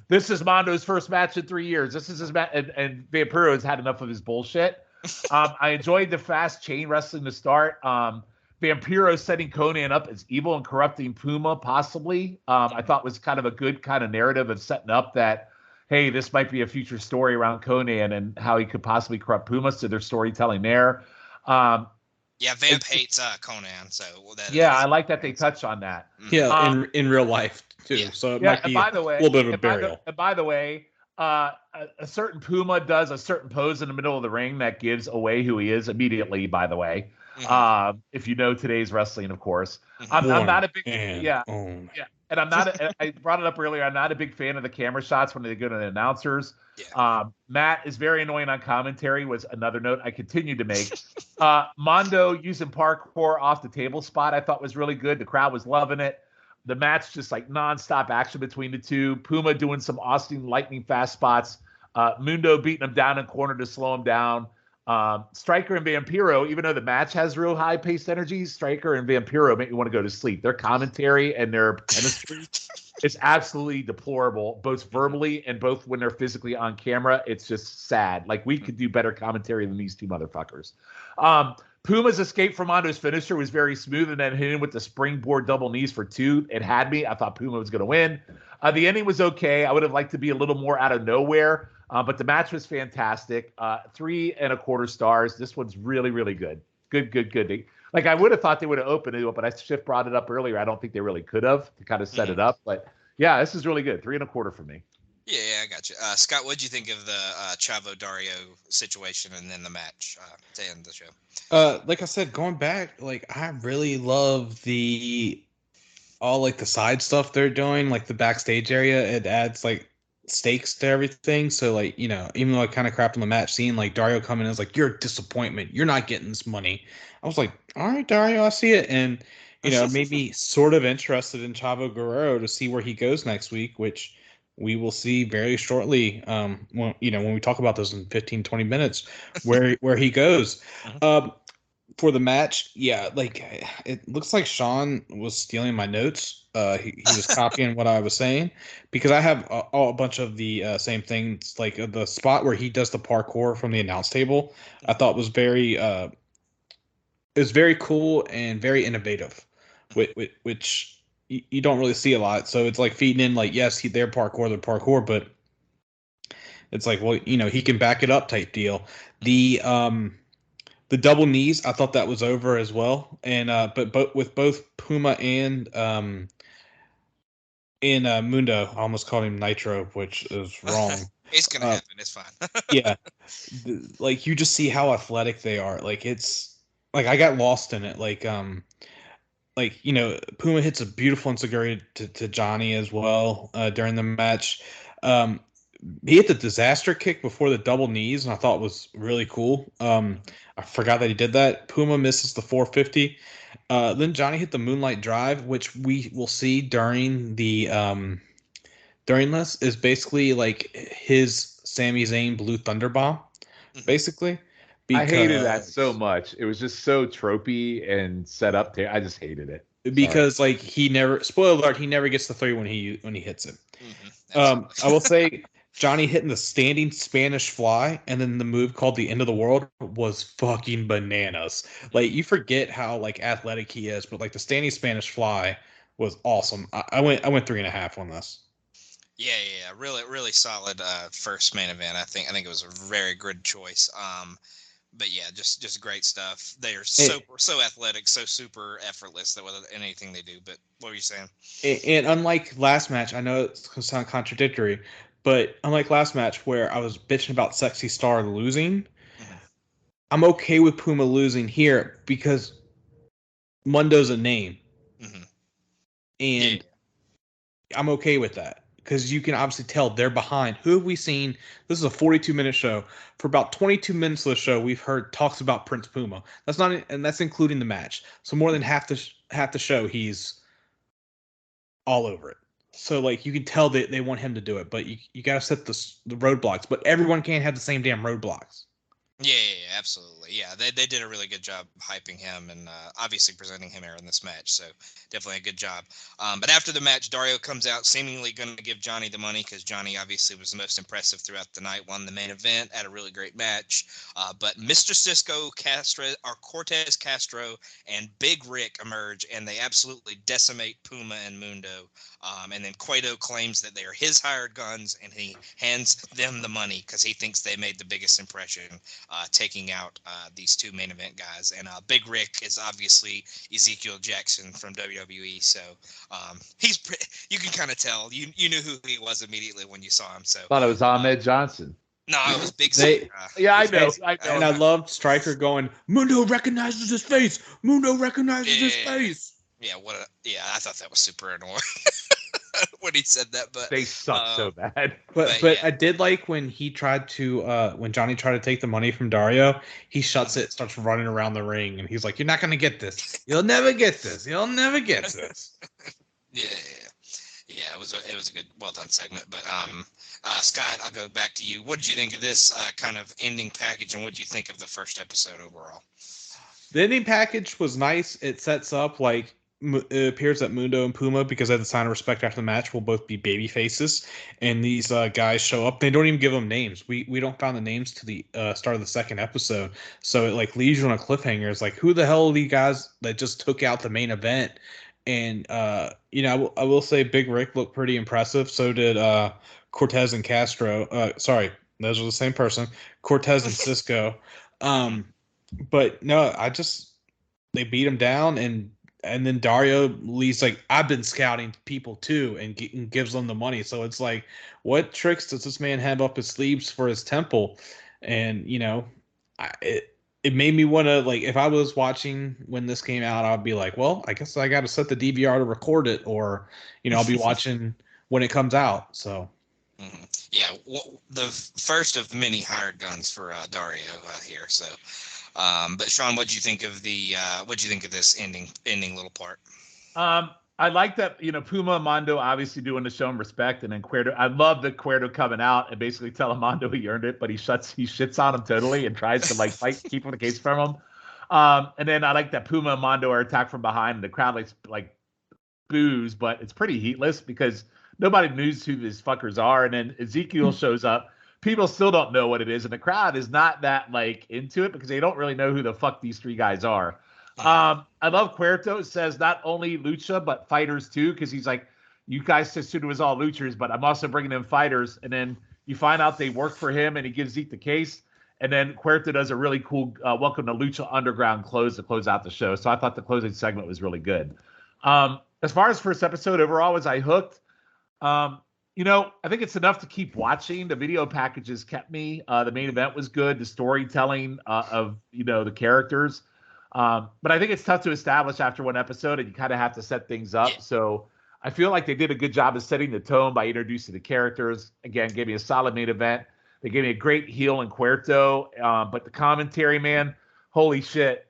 This is Mondo's first match in 3 years. This is his match, and Vampiro has had enough of his bullshit. I enjoyed the fast chain wrestling to start. Vampiro setting Conan up as evil and corrupting Puma, possibly. I thought was kind of a good kind of narrative of setting up that, hey, this might be a future story around Conan and how he could possibly corrupt Puma. So there's storytelling there. Yeah, Vamp hates Conan, so I like that they touch on that. Yeah, in real life too. Yeah. So it might be a little bit of a burial. And by the way, a certain Puma does a certain pose in the middle of the ring that gives away who he is immediately. By the way, if you know today's wrestling, of course, I'm not a big and I'm not. I brought it up earlier. I'm not a big fan of the camera shots when they go to the announcers. Yeah. Matt is very annoying on commentary. Was another note I continued to make. Mondo using parkour off the table spot I thought was really good. The crowd was loving it. The match just like nonstop action between the two. Puma doing some Austin lightning fast spots. Mundo beating him down in corner to slow him down. Striker and Vampiro, even though the match has real high paced energy, Striker and Vampiro make me want to go to sleep. Their commentary and their chemistry is absolutely deplorable, both verbally and both when they're physically on camera. It's just sad. Like we could do better commentary than these two motherfuckers. Puma's escape from Mondo's finisher was very smooth, and then hitting with the springboard double knees for 2. It had me. I thought Puma was going to win. The ending was okay. I would have liked to be a little more out of nowhere. But the match was fantastic. 3.25 stars. This one's really, really good. Good. Like I would have thought they would have opened it up, but Schiff brought it up earlier. I don't think they really could have to kind of set it up. But yeah, this is really good. 3.25 for me. Yeah, I got you. Scott, what did you think of the Chavo Dario situation and then the match to end the show? Like I said, going back, like I really love all like the side stuff they're doing, like the backstage area. It adds like stakes to everything. So like, you know, even though I kind of crapped on the match, seeing like Dario come in as like, you're a disappointment, you're not getting this money. I was like, all right, Dario, I see it. And you know, it made me sort of interested in Chavo Guerrero to see where he goes next week, which we will see very shortly. When we talk about this in 15-20 minutes, where he goes. For the match, yeah, like it looks like Shawn was stealing my notes. He was copying what I was saying, because I have a bunch of the same things. Like the spot where he does the parkour from the announce table, I thought was very cool and very innovative, which you don't really see a lot. So it's like feeding in like, yes, they're parkour, but it's like, well, you know, he can back it up type deal. The double knees, I thought that was over as well, and but with both Puma and Mundo, I almost called him Nitro, which is wrong. It's gonna happen. It's fine. Yeah, like you just see how athletic they are. Like it's like I got lost in it. Like you know, Puma hits a beautiful enziguri to Johnny as well during the match. He hit the disaster kick before the double knees, and I thought was really cool. I forgot that he did that. Puma misses the 450. Then Johnny hit the Moonlight Drive, which we will see during the during this is basically like his Sami Zayn Blue Thunder Bomb, basically. I hated that so much. It was just so tropey and set up there. I just hated it. Because like he never, spoiler alert, he never gets the 3 when he hits it. Mm-hmm, I will say Johnny hitting the standing Spanish fly and then the move called the end of the world was fucking bananas. Like you forget how like athletic he is, but like the standing Spanish fly was awesome. I went 3.5 on this. Yeah, really solid first main event. I think it was a very good choice. But yeah, just great stuff. They are so athletic, so super effortless that with anything they do. But what were you saying? And unlike last match, I know it's going to sound contradictory, but unlike last match where I was bitching about Sexy Star losing, Mm-hmm. I'm okay with Puma losing here because Mundo's a name. Mm-hmm. And I'm okay with that because you can obviously tell they're behind. Who have we seen? This is a 42-minute show. For about 22 minutes of the show, we've heard talks about Prince Puma. That's not, and that's including the match. So more than half the show, he's all over it. So like you can tell that they want him to do it, but you got to set the roadblocks. But everyone can't have the same damn roadblocks. Yeah, absolutely. Yeah, they did a really good job hyping him and obviously presenting him here in this match. So definitely a good job. But after the match, Dario comes out seemingly going to give Johnny the money because Johnny obviously was the most impressive throughout the night, won the main event, had a really great match. But Mr. Cisco, Cortez Castro, and Big Rick emerge and they absolutely decimate Puma and Mundo. And then Cueto claims that they are his hired guns and he hands them the money because he thinks they made the biggest impression. Taking out these 2 main event guys. And Big Rick is obviously Ezekiel Jackson from WWE. So you can kind of tell. You knew who he was immediately when you saw him. So thought it was Ahmed Johnson. No, it was Big yeah, I know. And I loved Stryker going, Mundo recognizes his face. Mundo recognizes his face. Yeah, I thought that was super annoying. When he said that, but they suck so bad. But yeah. I did like when he tried to when Johnny tried to take the money from Dario, he shuts it, starts running around the ring, and he's like, "You're not gonna get this. You'll never get this. You'll never get this." Yeah. It was a good, well done segment. But Scott, I'll go back to you. What did you think of this kind of ending package, and what did you think of the first episode overall? The ending package was nice. It sets up like. It appears that Mundo and Puma, because of the sign of respect after the match, will both be baby faces, and these guys show up. They don't even give them names. We don't find the names to the start of the second episode, so it like leaves you on a cliffhanger. It's like, who the hell are these guys that just took out the main event? And I will say Big Rick looked pretty impressive. So did Cortez and Castro. Sorry, those are the same person. Cortez and Cisco. But no, they beat him down and then Dario leads like, I've been scouting people too, and gives them the money. So it's like, what tricks does this man have up his sleeves for his temple? And it made me want to, like, if I was watching when this came out, I'd be like, well, I guess I got to set the DVR to record it, or I'll be watching when it comes out. So yeah, the first of many hired guns for Dario here. So. But Shawn, what do you think of this ending little part? I like that, Puma and Mondo obviously doing the show him respect, and then Cuerto. I love that Cuerto coming out and basically telling Mondo he earned it, but he shits on him totally and tries to like fight, keep the case from him. And then I like that Puma and Mondo are attacked from behind, and the crowd like boos, but it's pretty heatless because nobody knows who these fuckers are. And then Ezekiel shows up. People still don't know what it is, and the crowd is not that like into it because they don't really know who the fuck these 3 guys are. I love Cuerto says not only lucha but fighters too, because he's like, you guys assumed it was all luchas, but I'm also bringing in fighters. And then you find out they work for him, and he gives Zeke the case. And then Cuerto does a really cool welcome to Lucha Underground close to close out the show. So I thought the closing segment was really good. As far as first episode overall, was I hooked? I think it's enough to keep watching. The video packages kept me. The main event was good. The storytelling of the characters. But I think it's tough to establish after one episode, and you kind of have to set things up. Yeah. So I feel like they did a good job of setting the tone by introducing the characters. Again, gave me a solid main event. They gave me a great heel in Cuerto. But the commentary, man, holy shit.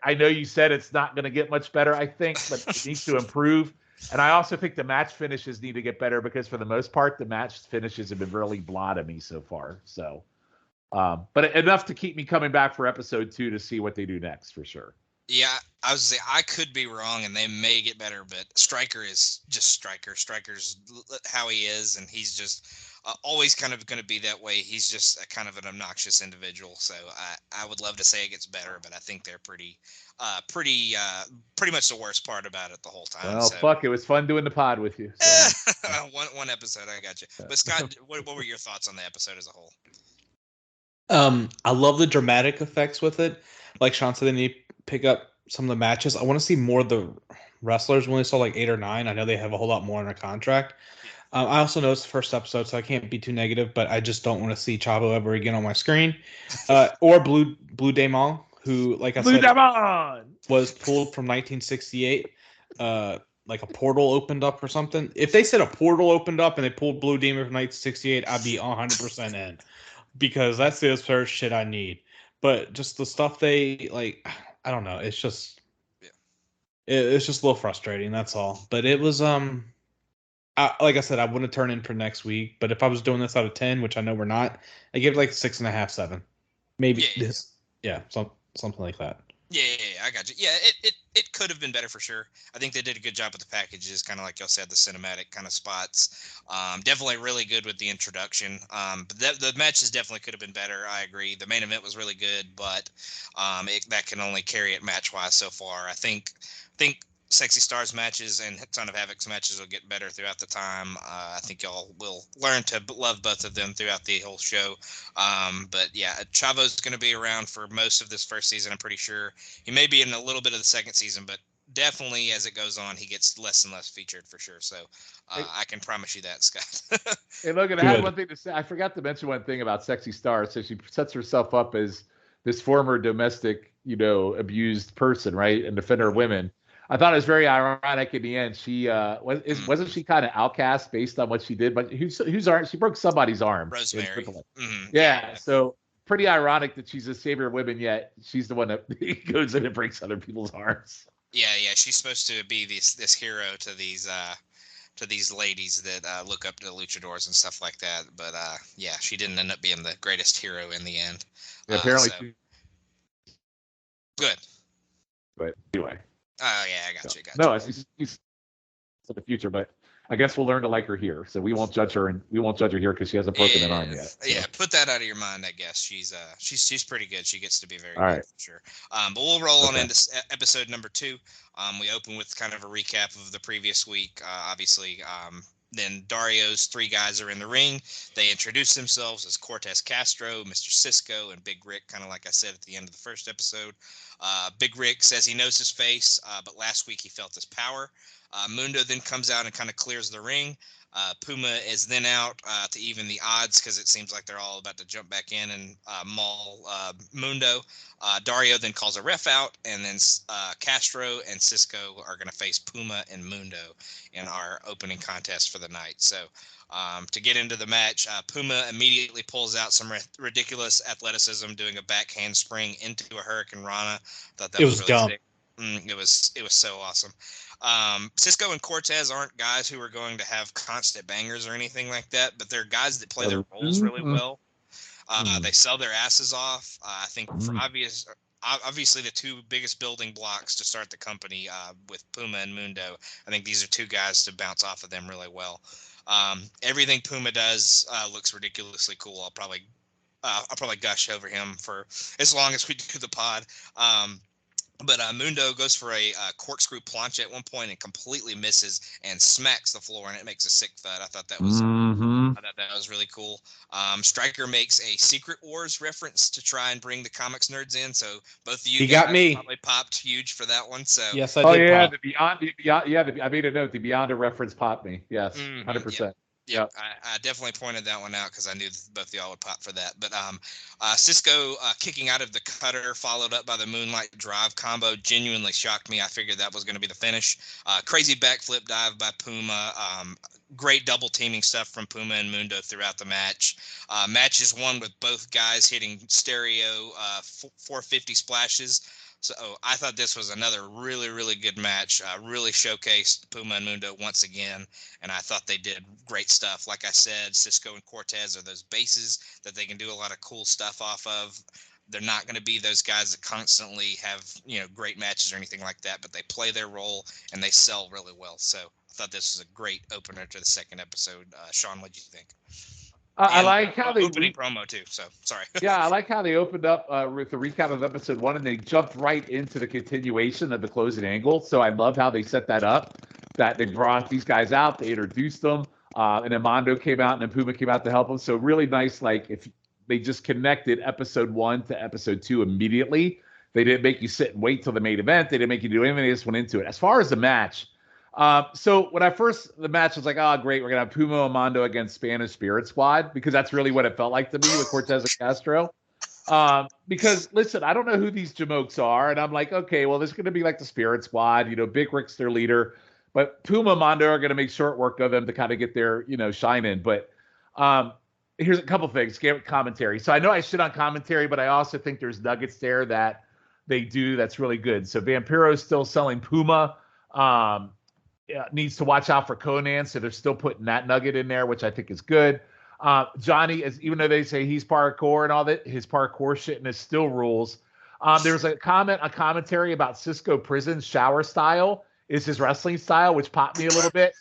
I know you said it's not going to get much better, I think, but it needs to improve. And I also think the match finishes need to get better because for the most part, the match finishes have been really blah to me so far. So But enough to keep me coming back for episode 2 to see what they do next for sure. Yeah, I was say I could be wrong, and they may get better, but Striker is just Striker. Striker's how he is, and he's just always kind of going to be that way. He's just a kind of an obnoxious individual. So I would love to say it gets better, but I think they're pretty much the worst part about it the whole time. Well, fuck, it was fun doing the pod with you. So. one episode, I got you. But Scott, what were your thoughts on the episode as a whole? I love the dramatic effects with it. Like Shawn said, they need to pick up some of the matches. I want to see more of the wrestlers. We only saw like 8 or 9. I know they have a whole lot more in their contract. I also know it's the first episode, so I can't be too negative, but I just don't want to see Chavo ever again on my screen. Or Blue Demon, who, like I said, was pulled from 1968. Like a portal opened up or something. If they said a portal opened up and they pulled Blue Demon from 1968, I'd be 100% in. Because that's the first shit I need. But just the stuff they like, I don't know. It's just, it's just a little frustrating. That's all. But it was like I said, I wouldn't turn in for next week. But if I was doing this out of 10, which I know we're not, I give it like 6.5, 7, maybe. Something like that. Yeah, I got you. Yeah, it could have been better for sure. I think they did a good job with the packages, kind of like y'all said, the cinematic kind of spots. Definitely really good with the introduction. But the matches definitely could have been better. I agree. The main event was really good, but that can only carry it match-wise so far. I think Sexy Stars matches and Ton of Havoc's matches will get better throughout the time. I think y'all will learn to love both of them throughout the whole show. But yeah, Chavo's going to be around for most of this first season, I'm pretty sure. He may be in a little bit of the second season, but definitely as it goes on, he gets less and less featured for sure. So I can promise you that, Scott. Hey, Logan, I had one thing to say. I forgot to mention one thing about Sexy Stars. So she sets herself up as this former domestic, abused person, right? And defender of women. I thought it was very ironic in the end. She wasn't she kind of outcast based on what she did, but whose arm? She broke somebody's arm. Rosemary. Mm-hmm. Yeah, so pretty ironic that she's a savior of women, yet she's the one that goes in and breaks other people's arms. Yeah. She's supposed to be this hero to these ladies that look up to the luchadors and stuff like that. But yeah, she didn't end up being the greatest hero in the end. Yeah, apparently. Good. But anyway. Oh yeah, I got you. No, he's in the future, but I guess we'll learn to like her here. So we won't judge her, and we won't judge her here because she hasn't broken an arm yet. So. Yeah, put that out of your mind. I guess she's pretty good. She gets to be very good right. for sure. But we'll roll on into episode number 2. We open with kind of a recap of the previous week. Obviously, then Dario's 3 guys are in the ring. They introduce themselves as Cortez Castro, Mr. Cisco, and Big Rick, kind of like I said at the end of the first episode. Big Rick says he knows his face, but last week he felt his power. Mundo then comes out and kind of clears the ring. Puma is then out to even the odds because it seems like they're all about to jump back in and maul Mundo. Dario then calls a ref out, and then Castro and Cisco are going to face Puma and Mundo in our opening contest for the night. So to get into the match, Puma immediately pulls out some ridiculous athleticism, doing a back handspring into a Hurricane Rana. Thought that was really dumb. sick. It was so awesome. Cisco and Cortez aren't guys who are going to have constant bangers or anything like that, but they're guys that play their roles really well. They sell their asses off. I think for obviously the 2 biggest building blocks to start the company with Puma and Mundo. I think these are 2 guys to bounce off of them really well. Everything Puma does looks ridiculously cool. I'll probably gush over him for as long as we do the pod. But Mundo goes for a corkscrew planche at one point and completely misses and smacks the floor, and it makes a sick thud. I thought that was really cool. Stryker makes a Secret Wars reference to try and bring the comics nerds in. So both of you guys probably popped huge for that one. So yes, I did. Yeah, the Beyond. I made a note. The Beyond reference popped me. Yes, 100%. Yeah, I definitely pointed that one out because I knew both of y'all would pop for that. But Cisco kicking out of the cutter, followed up by the Moonlight Drive combo, genuinely shocked me. I figured that was going to be the finish. Crazy backflip dive by Puma. Great double teaming stuff from Puma and Mundo throughout the match. Match is won with both guys hitting stereo 450 splashes. So I thought this was another really, really good match. Really showcased Puma and Mundo once again, and I thought they did great stuff. Like I said, Cisco and Cortez are those bases that they can do a lot of cool stuff off of. They're not going to be those guys that constantly have, great matches or anything like that, but they play their role and they sell really well. So I thought this was a great opener to the second episode. Shawn, what do you think? I And like how they opening promo too. So sorry. Yeah, I like how they opened up with the recap of episode 1, and they jumped right into the continuation of the closing angle. So I love how they set that up. That they brought these guys out, they introduced them, and then Mondo came out, and then Puma came out to help them. So really nice. Like if they just connected episode 1 to episode 2 immediately. They didn't make you sit and wait till the main event. They didn't make you do anything. They just went into it. As far as the match. So when the match was like, oh, great, we're going to have Puma and Mondo against Spanish Spirit Squad, because that's really what it felt like to me with Cortez and Castro. Because, listen, I don't know who these jamokes are, and I'm like, okay, well, this is going to be like the Spirit Squad. Big Rick's their leader, but Puma and Mondo are going to make short work of them to kind of get their, shine in. But here's a couple things, commentary. So I know I shit on commentary, but I also think there's nuggets there that they do that's really good. So Vampiro's still selling Puma. Needs to watch out for Conan, so they're still putting that nugget in there, which I think is good. Johnny, even though they say he's parkour and all that, his parkour shitness still rules. There was a commentary about Cisco Prison's shower style is his wrestling style, which popped me a little bit.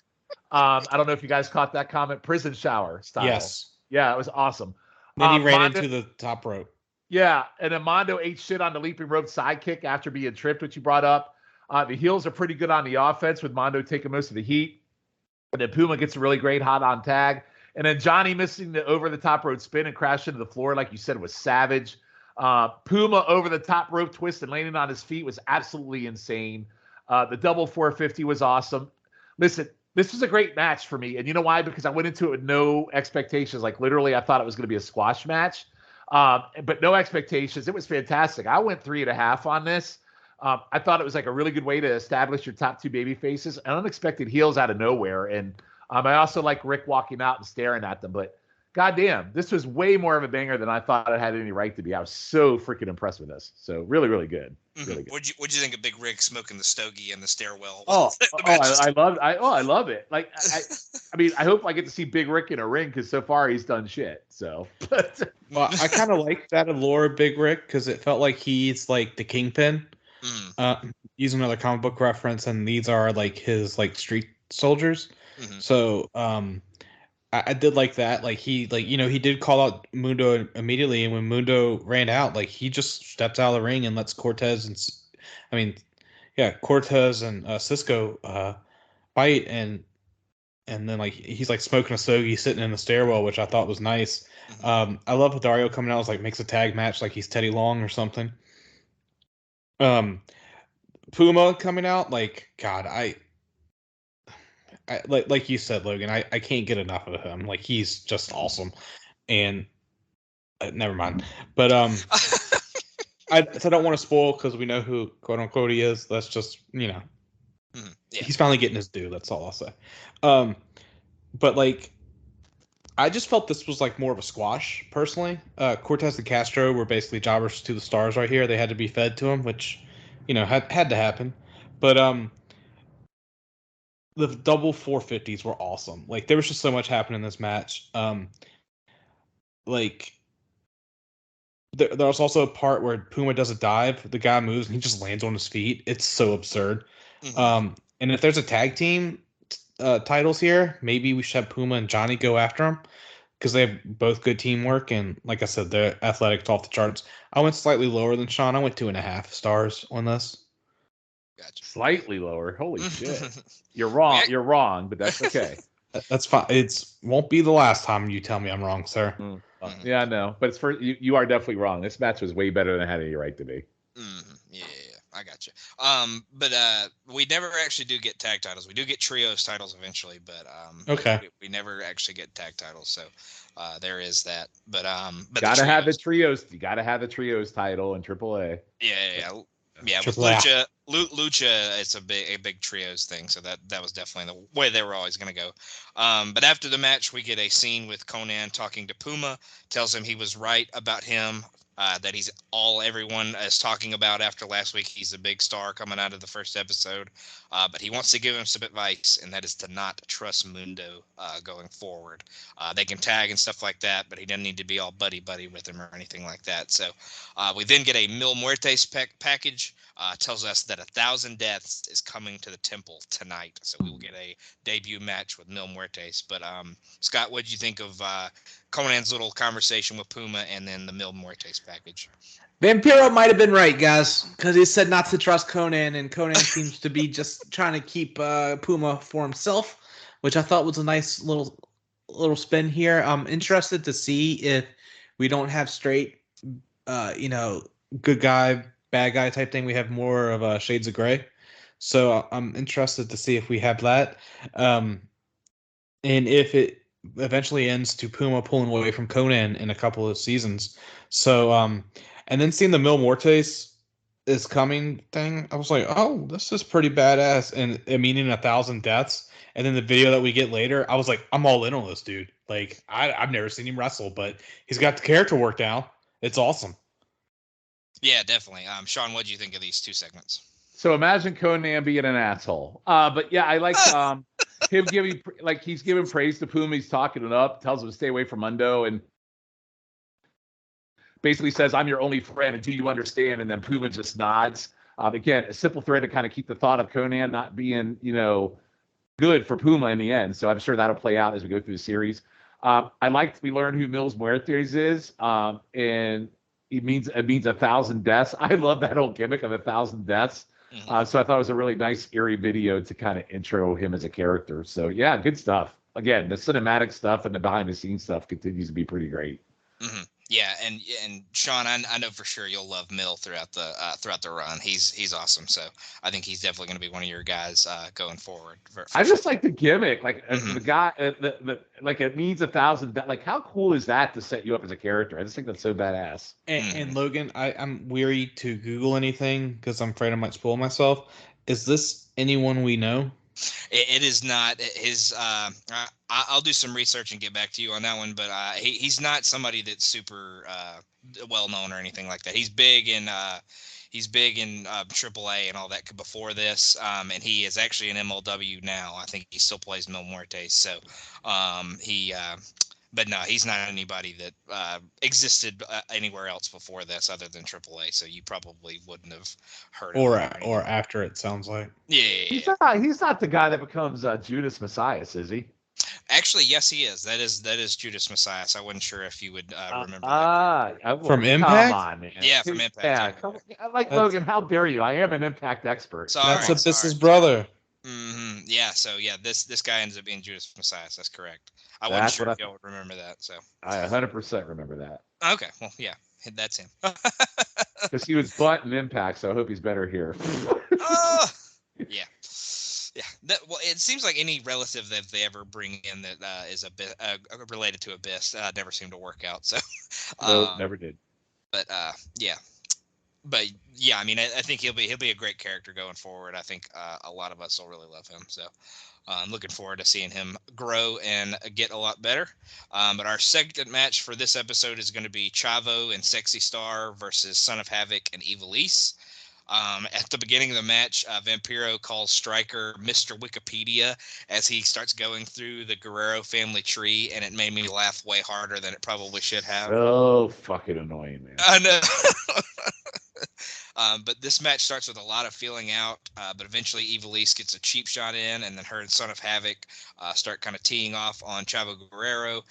I don't know if you guys caught that comment. Prison shower style. Yes. Yeah, it was awesome. Then he ran into the top rope. Yeah, and then Mondo ate shit on the leaping rope sidekick after being tripped, which you brought up. The heels are pretty good on the offense, with Mondo taking most of the heat. And then Puma gets a really great hot on tag. And then Johnny missing the over-the-top rope spin and crash into the floor, like you said, was savage. Puma over-the-top rope twist and landing on his feet was absolutely insane. The double 450 was awesome. Listen, this was a great match for me. And you know why? Because I went into it with no expectations. Like, literally, I thought it was going to be a squash match. But no expectations. It was fantastic. I went 3.5 on this. I thought it was like a really good way to establish your top 2 baby faces and unexpected heels out of nowhere. And I also like Rick walking out and staring at them. But goddamn, this was way more of a banger than I thought it had any right to be. I was so freaking impressed with this. So really, really good. Really good. What'd you think of Big Rick smoking the stogie in the stairwell? I love it. Like, I mean, I hope I get to see Big Rick in a ring, because so far he's done shit. So, well, I kind of like that allure of Big Rick, because it felt like he's like the kingpin. Use another comic book reference, and these are like his like street soldiers. So I did like that. Like he did call out Mundo immediately, and when Mundo ran out, like he just steps out of the ring and lets Cortez and Cisco fight, and then like he's like smoking a stogie sitting in the stairwell, which I thought was nice. I love how Dario coming out was like makes a tag match like he's Teddy Long or something. Puma coming out, like, God, I like you said, Logan, I can't get enough of him. Like, he's just awesome. And never mind. But I don't want to spoil, because we know who quote unquote he is. That's just he's finally getting his due. That's all I'll say. But like, I just felt this was like more of a squash personally. Cortez and Castro were basically jobbers to the stars right here. They had to be fed to him, which had to happen. But the double 450s were awesome. Like, there was just so much happening in this match. Like, there was also a part where Puma does a dive, the guy moves, and he just lands on his feet. It's so absurd. And if there's a tag team titles here, maybe we should have Puma and Johnny go after them, because they have both good teamwork, and like I said, they're athletic off the charts. I went slightly lower than Shawn. I went 2.5 stars on this. Gotcha. Slightly lower. Holy shit. You're wrong. You're wrong, but that's okay. That's fine. It won't be the last time you tell me I'm wrong, sir. Yeah, no, but it's you are definitely wrong. This match was way better than it had any right to be. Yeah, I got you. But we never actually do get tag titles. We do get trios titles eventually, but okay, we never actually get tag titles. So there is that. But gotta have the trios. You gotta have the trios title in AAA. Yeah. With Lucha, it's a big trios thing. So that was definitely the way they were always going to go. But after the match, we get a scene with Conan talking to Puma, tells him he was right about him that everyone is talking about after last week. He's a big star coming out of the first episode, but he wants to give him some advice, and that is to not trust Mundo going forward. They can tag and stuff like that, but he doesn't need to be all buddy-buddy with him or anything like that. So we then get a Mil Muertes package. Tells us that 1,000 Deaths is coming to the temple tonight, so we will get a debut match with Mil Muertes. But Scott, what did you think of Conan's little conversation with Puma and then the Mil Muertes package? Vampiro might have been right, guys, because he said not to trust Conan, and Conan seems to be just trying to keep Puma for himself, which I thought was a nice little spin here. I'm interested to see if we don't have straight, good guy, bad guy type thing. We have more of shades of gray. So I'm interested to see if we have that. And if it eventually ends to Puma pulling away from Conan in a couple of seasons. So, and then seeing the Mil Muertes is coming thing, I was like, oh, this is pretty badass. And meaning 1,000 deaths. And then the video that we get later, I was like, I'm all in on this dude. Like, I've never seen him wrestle, but he's got the character work down. It's awesome. Yeah, definitely. Shawn, what do you think of these two segments? So imagine Conan being an asshole. But yeah, I like him giving, like, he's giving praise to Puma. He's talking it up, tells him to stay away from Mundo, and basically says, I'm your only friend, and do you understand? And then Puma just nods. Again, a simple thread to kind of keep the thought of Conan not being, good for Puma in the end. So I'm sure that'll play out as we go through the series. I liked we learned who Mil Muertes is, and it means 1,000 deaths. I love that whole gimmick of 1,000 deaths. So I thought it was a really nice, eerie video to kind of intro him as a character. So yeah, good stuff. Again, the cinematic stuff and the behind-the-scenes stuff continues to be pretty great. Mm-hmm. Yeah, and Shawn, I know for sure you'll love Mil throughout the run. He's awesome. So I think he's definitely going to be one of your guys going forward. I just like the gimmick, like the guy, like it means 1,000. Like, how cool is that to set you up as a character? I just think that's so badass. And Logan, I'm weary to Google anything because I'm afraid I might spoil myself. Is this anyone we know? It is not his. I'll do some research and get back to you on that one. But he's not somebody that's super well known or anything like that. He's big in AAA and all that before this. And he is actually in MLW now. I think he still plays Mil Muertes. So but no, he's not anybody that existed anywhere else before this other than AAA. So you probably wouldn't have heard of him. Or after, it sounds like. Yeah. He's not the guy that becomes Judas Messias, is he? Actually, yes, he is. That is Judas Messias. I wasn't sure if you would remember that. From Impact? Come on, man. Yeah, from Impact. Yeah. Logan, how dare you? I am an Impact expert. That's Abyss's brother. Mm-hmm. Yeah, so yeah, this guy ends up being Judas Messias. That's correct. I wasn't sure if y'all would remember that. So I 100% remember that. Okay, well, yeah, that's him. Because he was butt in Impact, so I hope he's better here. Yeah. Well, it seems like any relative that they ever bring in that is a bit related to Abyss never seemed to work out. So no, never did. But yeah. But yeah, I mean, I think he'll be a great character going forward. I think a lot of us will really love him. So I'm looking forward to seeing him grow and get a lot better. But our second match for this episode is going to be Chavo and Sexy Star versus Son of Havoc and Ivelisse. At the beginning of the match, Vampiro calls Stryker Mr. Wikipedia as he starts going through the Guerrero family tree, and it made me laugh way harder than it probably should have. Oh, fucking annoying, man. I know. But this match starts with a lot of feeling out, but eventually Ivelisse gets a cheap shot in, and then her and Son of Havoc start kind of teeing off on Chavo Guerrero,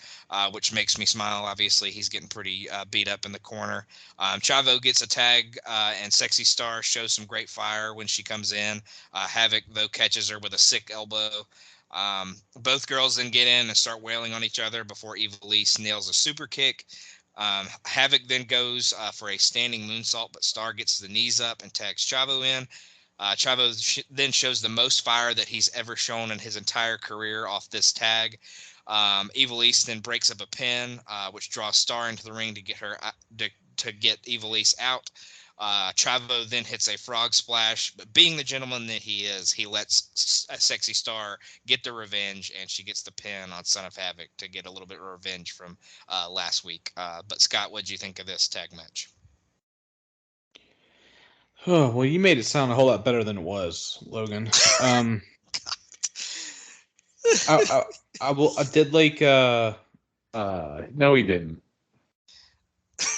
which makes me smile. Obviously, he's getting pretty beat up in the corner. Chavo gets a tag, and Sexy Star shows some great fire when she comes in. Havoc, though, catches her with a sick elbow. Both girls then get in and start wailing on each other before Ivelisse nails a super kick. Havoc then goes for a standing moonsault, but Star gets the knees up and tags Chavo in. Chavo then shows the most fire that he's ever shown in his entire career off this tag. Ivelisse then breaks up a pin, which draws Star into the ring to get her to get Ivelisse out. Chavo then hits a frog splash, but being the gentleman that he is, he lets Sexy Star get the revenge, and she gets the pin on Son of Havoc to get a little bit of revenge from last week. But Scott, what did you think of this tag match? Oh, well, you made it sound a whole lot better than it was, Logan. I, I did like No, he didn't.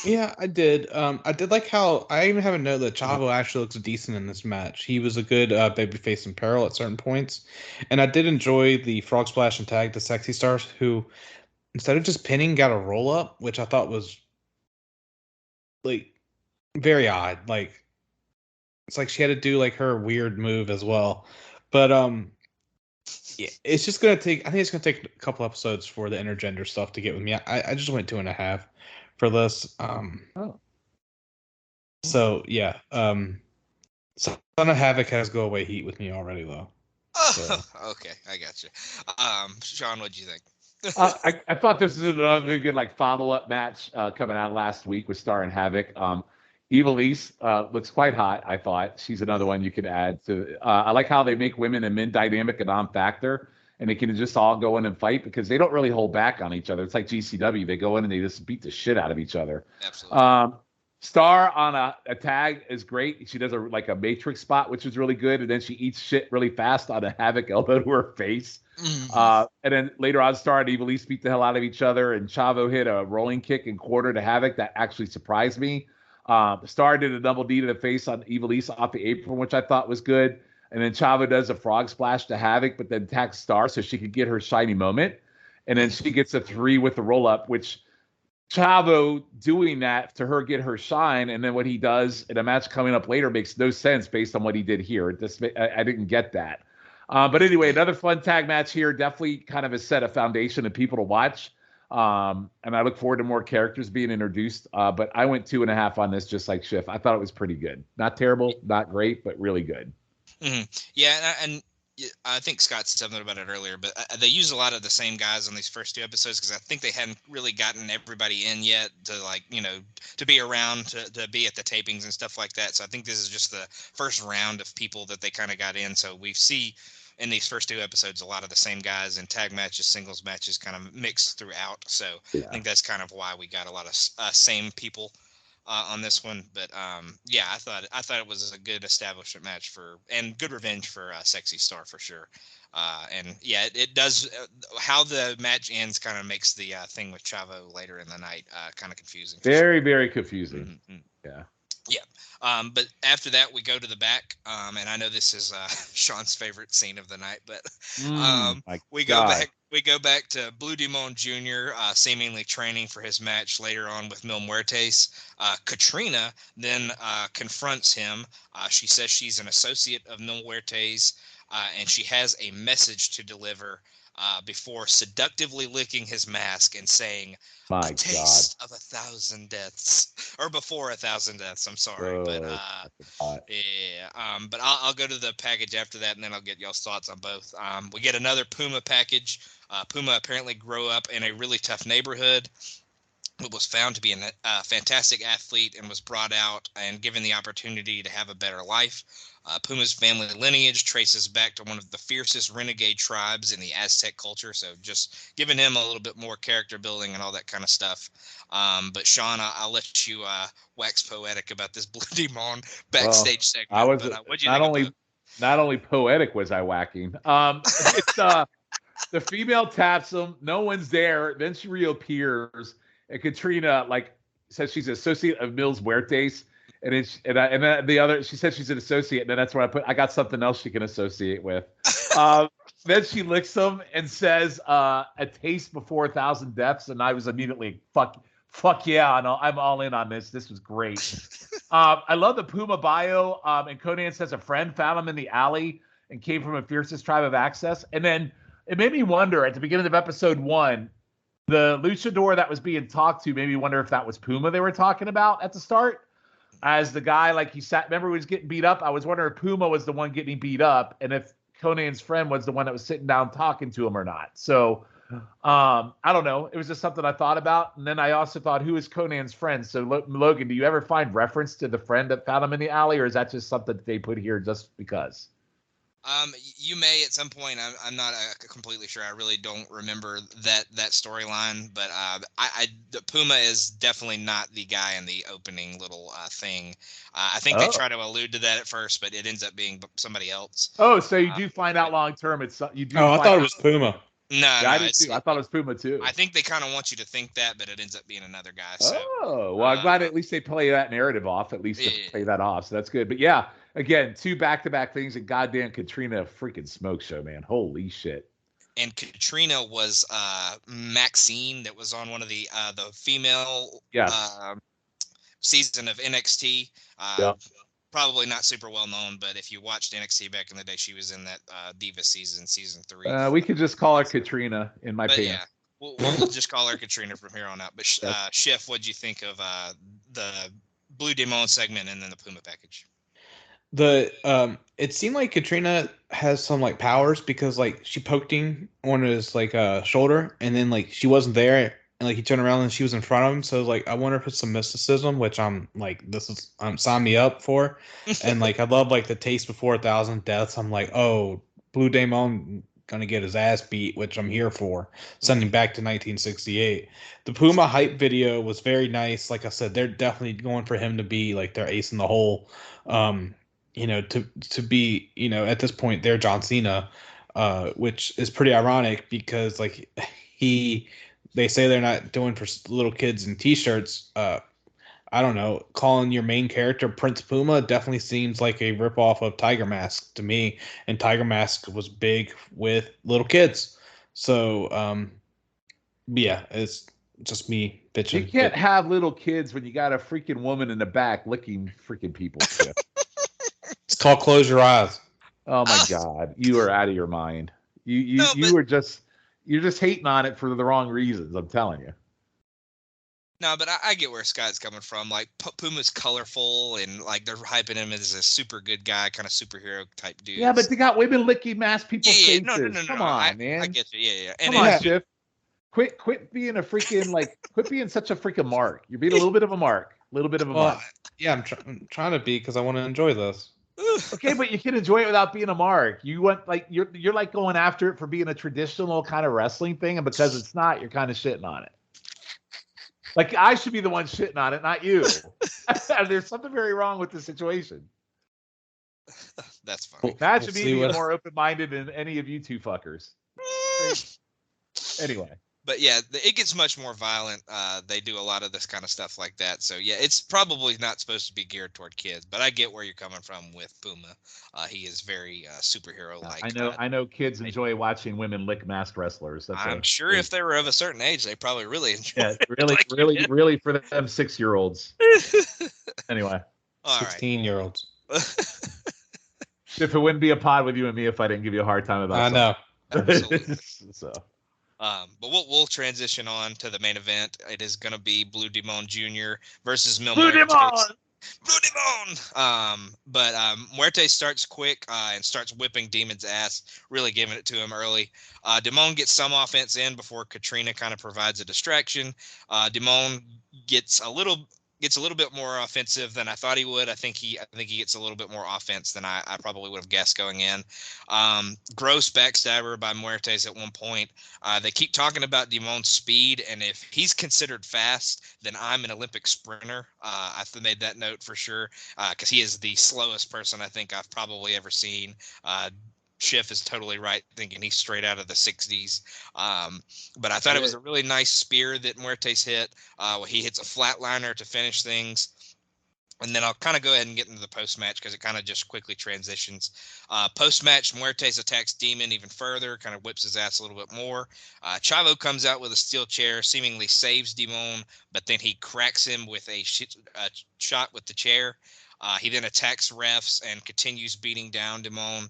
yeah, I did. I did like how I even have a note that Chavo actually looks decent in this match. He was a good babyface in peril at certain points, and I did enjoy the frog splash and tag to Sexy Stars, who instead of just pinning, got a roll up, which I thought was like very odd. Like it's like she had to do like her weird move as well, but yeah, it's just gonna take. I think it's gonna take a couple episodes for the intergender stuff to get with me. I just went 2.5 for this. Oh. So yeah. Son of Havoc has go away heat with me already though. So. Oh, okay, I got you. Sean, what'd you think? I thought this was another good like follow-up match coming out last week with Star and Havoc. Evilise looks quite hot. I thought she's another one you could add to. I like how they make women and men dynamic a non-factor, and they can just all go in and fight because they don't really hold back on each other. It's like GCW; they go in and they just beat the shit out of each other. Absolutely. Star on a tag is great. She does a matrix spot, which is really good, and then she eats shit really fast on a Havoc elbow to her face. Mm-hmm. And then later on, Star and Evilise beat the hell out of each other, and Chavo hit a rolling kick and quarter to Havoc that actually surprised me. Star did a double D to the face on Evilise off the apron, which I thought was good. And then Chavo does a frog splash to Havoc, but then attacks Star so she could get her shiny moment. And then she gets a 3 with the roll up, which Chavo doing that to her get her shine, and then what he does in a match coming up later makes no sense based on what he did here. I didn't get that. But anyway, another fun tag match here. Definitely kind of has set a foundation of people to watch. And I look forward to more characters being introduced. But I went 2.5 on this, just like Schiff. I thought it was pretty good. Not terrible, not great, but really good. Mm-hmm. Yeah, and I think Scott said something about it earlier, but they use a lot of the same guys on these first 2 episodes because I think they hadn't really gotten everybody in yet to to be around to be at the tapings and stuff like that. So I think this is just the first round of people that they kind of got in. So we see in these first 2 episodes a lot of the same guys in tag matches, singles matches, kind of mixed throughout. So yeah. I think that's kind of why we got a lot of same people on this one, but yeah, I thought it was a good establishment match and good revenge for Sexy Star for sure. And yeah, it does how the match ends kind of makes the thing with Chavo later in the night kind of confusing. Very confusing. Mm-hmm. Yeah. Yeah. But after that, we go to the back, and I know this is Sean's favorite scene of the night, but we go back to Blue Demon Jr. Seemingly training for his match later on with Mil Muertes. Katrina then confronts him. She says she's an associate of Mil Muertes, and she has a message to deliver before seductively licking his mask and saying, "A taste of 1,000 deaths," or before 1,000 deaths. I'm sorry, but yeah. But I'll go to the package after that, and then I'll get y'all's thoughts on both. We get another Puma package. Puma apparently grew up in a really tough neighborhood, but was found to be a fantastic athlete and was brought out and given the opportunity to have a better life. Puma's family lineage traces back to one of the fiercest renegade tribes in the Aztec culture, so just giving him a little bit more character building and all that kind of stuff. But Sean, I'll let you wax poetic about this Blue Demon backstage segment. What'd you think? Not only poetic was I whacking. It's the female taps him. No one's there. Then she reappears, and Katrina says she's an associate of Mil Muertes. And then the other, she said she's an associate, and then that's where I got something else she can associate with. Then she licks him and says, "A taste before 1,000 deaths," and I was immediately fuck yeah, I'm all in on this. This was great. I love the Puma bio. And Conan says a friend found him in the alley and came from a fiercest tribe of access. And then it made me wonder at the beginning of episode 1, the luchador that was being talked to made me wonder if that was Puma they were talking about at the start. As the guy, remember he was getting beat up? I was wondering if Puma was the one getting beat up and if Conan's friend was the one that was sitting down talking to him or not. So, I don't know. It was just something I thought about. And then I also thought, who is Conan's friend? So, Logan, do you ever find reference to the friend that found him in the alley, or is that just something that they put here just because? You may at some point. I'm not completely sure. I really don't remember that storyline. But the Puma is definitely not the guy in the opening little thing. I think they Oh. try to allude to that at first, but it ends up being somebody else. Oh, so you do find out long term. It's you do. Oh, I find thought out, it was Puma. No, yeah, no, I did too. I thought it was Puma too. I think they kind of want you to think that, but it ends up being another guy. So, oh, well, I'm glad at least they play that narrative off. At least to play that off, so that's good. But yeah, again, 2 back-to-back things, and goddamn Katrina freaking smoke show, man. Holy shit. And Katrina was Maxine, that was on one of the female season of NXT. Yeah. Probably not super well known, but if you watched NXT back in the day, she was in that Diva season 3. We could just call her Katrina in my opinion. Yeah, we'll just call her Katrina from here on out. But Schiff, what'd you think of the Blue Demon segment and then the Puma package? It seemed like Katrina has some like powers because like she poked him on his like shoulder, and then like she wasn't there, and like he turned around and she was in front of him. So like I wonder if it's some mysticism, which I'm like sign me up for. And like I love like the taste before 1,000 deaths. I'm like, oh, Blue Demon gonna get his ass beat, which I'm here for. Sending back to 1968. The Puma hype video was very nice. Like I said, they're definitely going for him to be like their ace in the hole. To be, at this point they're John Cena, which is pretty ironic because like they say they're not doing for little kids in t-shirts. I don't know, calling your main character Prince Puma definitely seems like a ripoff of Tiger Mask to me, and Tiger Mask was big with little kids. So yeah, it's just me bitching. You can't have little kids when you got a freaking woman in the back licking freaking people. It's called Close Your Eyes. Oh my God, you are out of your mind. You're just hating on it for the wrong reasons. I'm telling you. No, but I get where Scott's coming from. Like Puma's colorful, and like they're hyping him as a super good guy, kind of superhero type dude. Yeah, but they got women licking mass people's faces. No. Come on, man. I get you. Yeah. And come on, Schiff. Quit being a freaking quit being such a freaking mark. You're being a little bit of a mark. Mark. Yeah, I'm trying to be because I want to enjoy this. Okay, but you can enjoy it without being a mark. You want you're like going after it for being a traditional kind of wrestling thing, and because it's not, you're kind of shitting on it. Like I should be the one shitting on it, not you. There's something very wrong with the situation. That's funny. Imagine me being more open-minded than any of you two fuckers. Anyway. But yeah, it gets much more violent. They do a lot of this kind of stuff like that. So yeah, it's probably not supposed to be geared toward kids, but I get where you're coming from with Puma. He is very superhero-like. I know kids enjoy watching women lick masked wrestlers. I'm sure if they were of a certain age, they probably really enjoy it. Really for them 6-year-olds. Anyway. 16-year-olds. If it wouldn't be a pod with you and me if I didn't give you a hard time about I know. Absolutely. So. But we'll transition on to the main event. It is going to be Blue Demon Jr. versus Mil Blue Muertes. Demon! Blue Demon! But Muerte starts quick and starts whipping Demon's ass, really giving it to him early. Demon gets some offense in before Katrina kind of provides a distraction. Demon gets a little bit more offensive than I thought he would. I think he gets a little bit more offense than I probably would have guessed going in. Gross backstabber by Muertes at one point. They keep talking about Demon's speed, and if he's considered fast, then I'm an Olympic sprinter. I've made that note for sure because he is the slowest person I think I've probably ever seen. Schiff is totally right, thinking he's straight out of the 60s. But I thought it was a really nice spear that Muertes hit. He hits a flatliner to finish things. And then I'll kind of go ahead and get into the post-match because it kind of just quickly transitions. Post-match, Muertes attacks Demon even further, kind of whips his ass a little bit more. Chavo comes out with a steel chair, seemingly saves Demon, but then he cracks him with a shot with the chair. He then attacks refs and continues beating down Demon.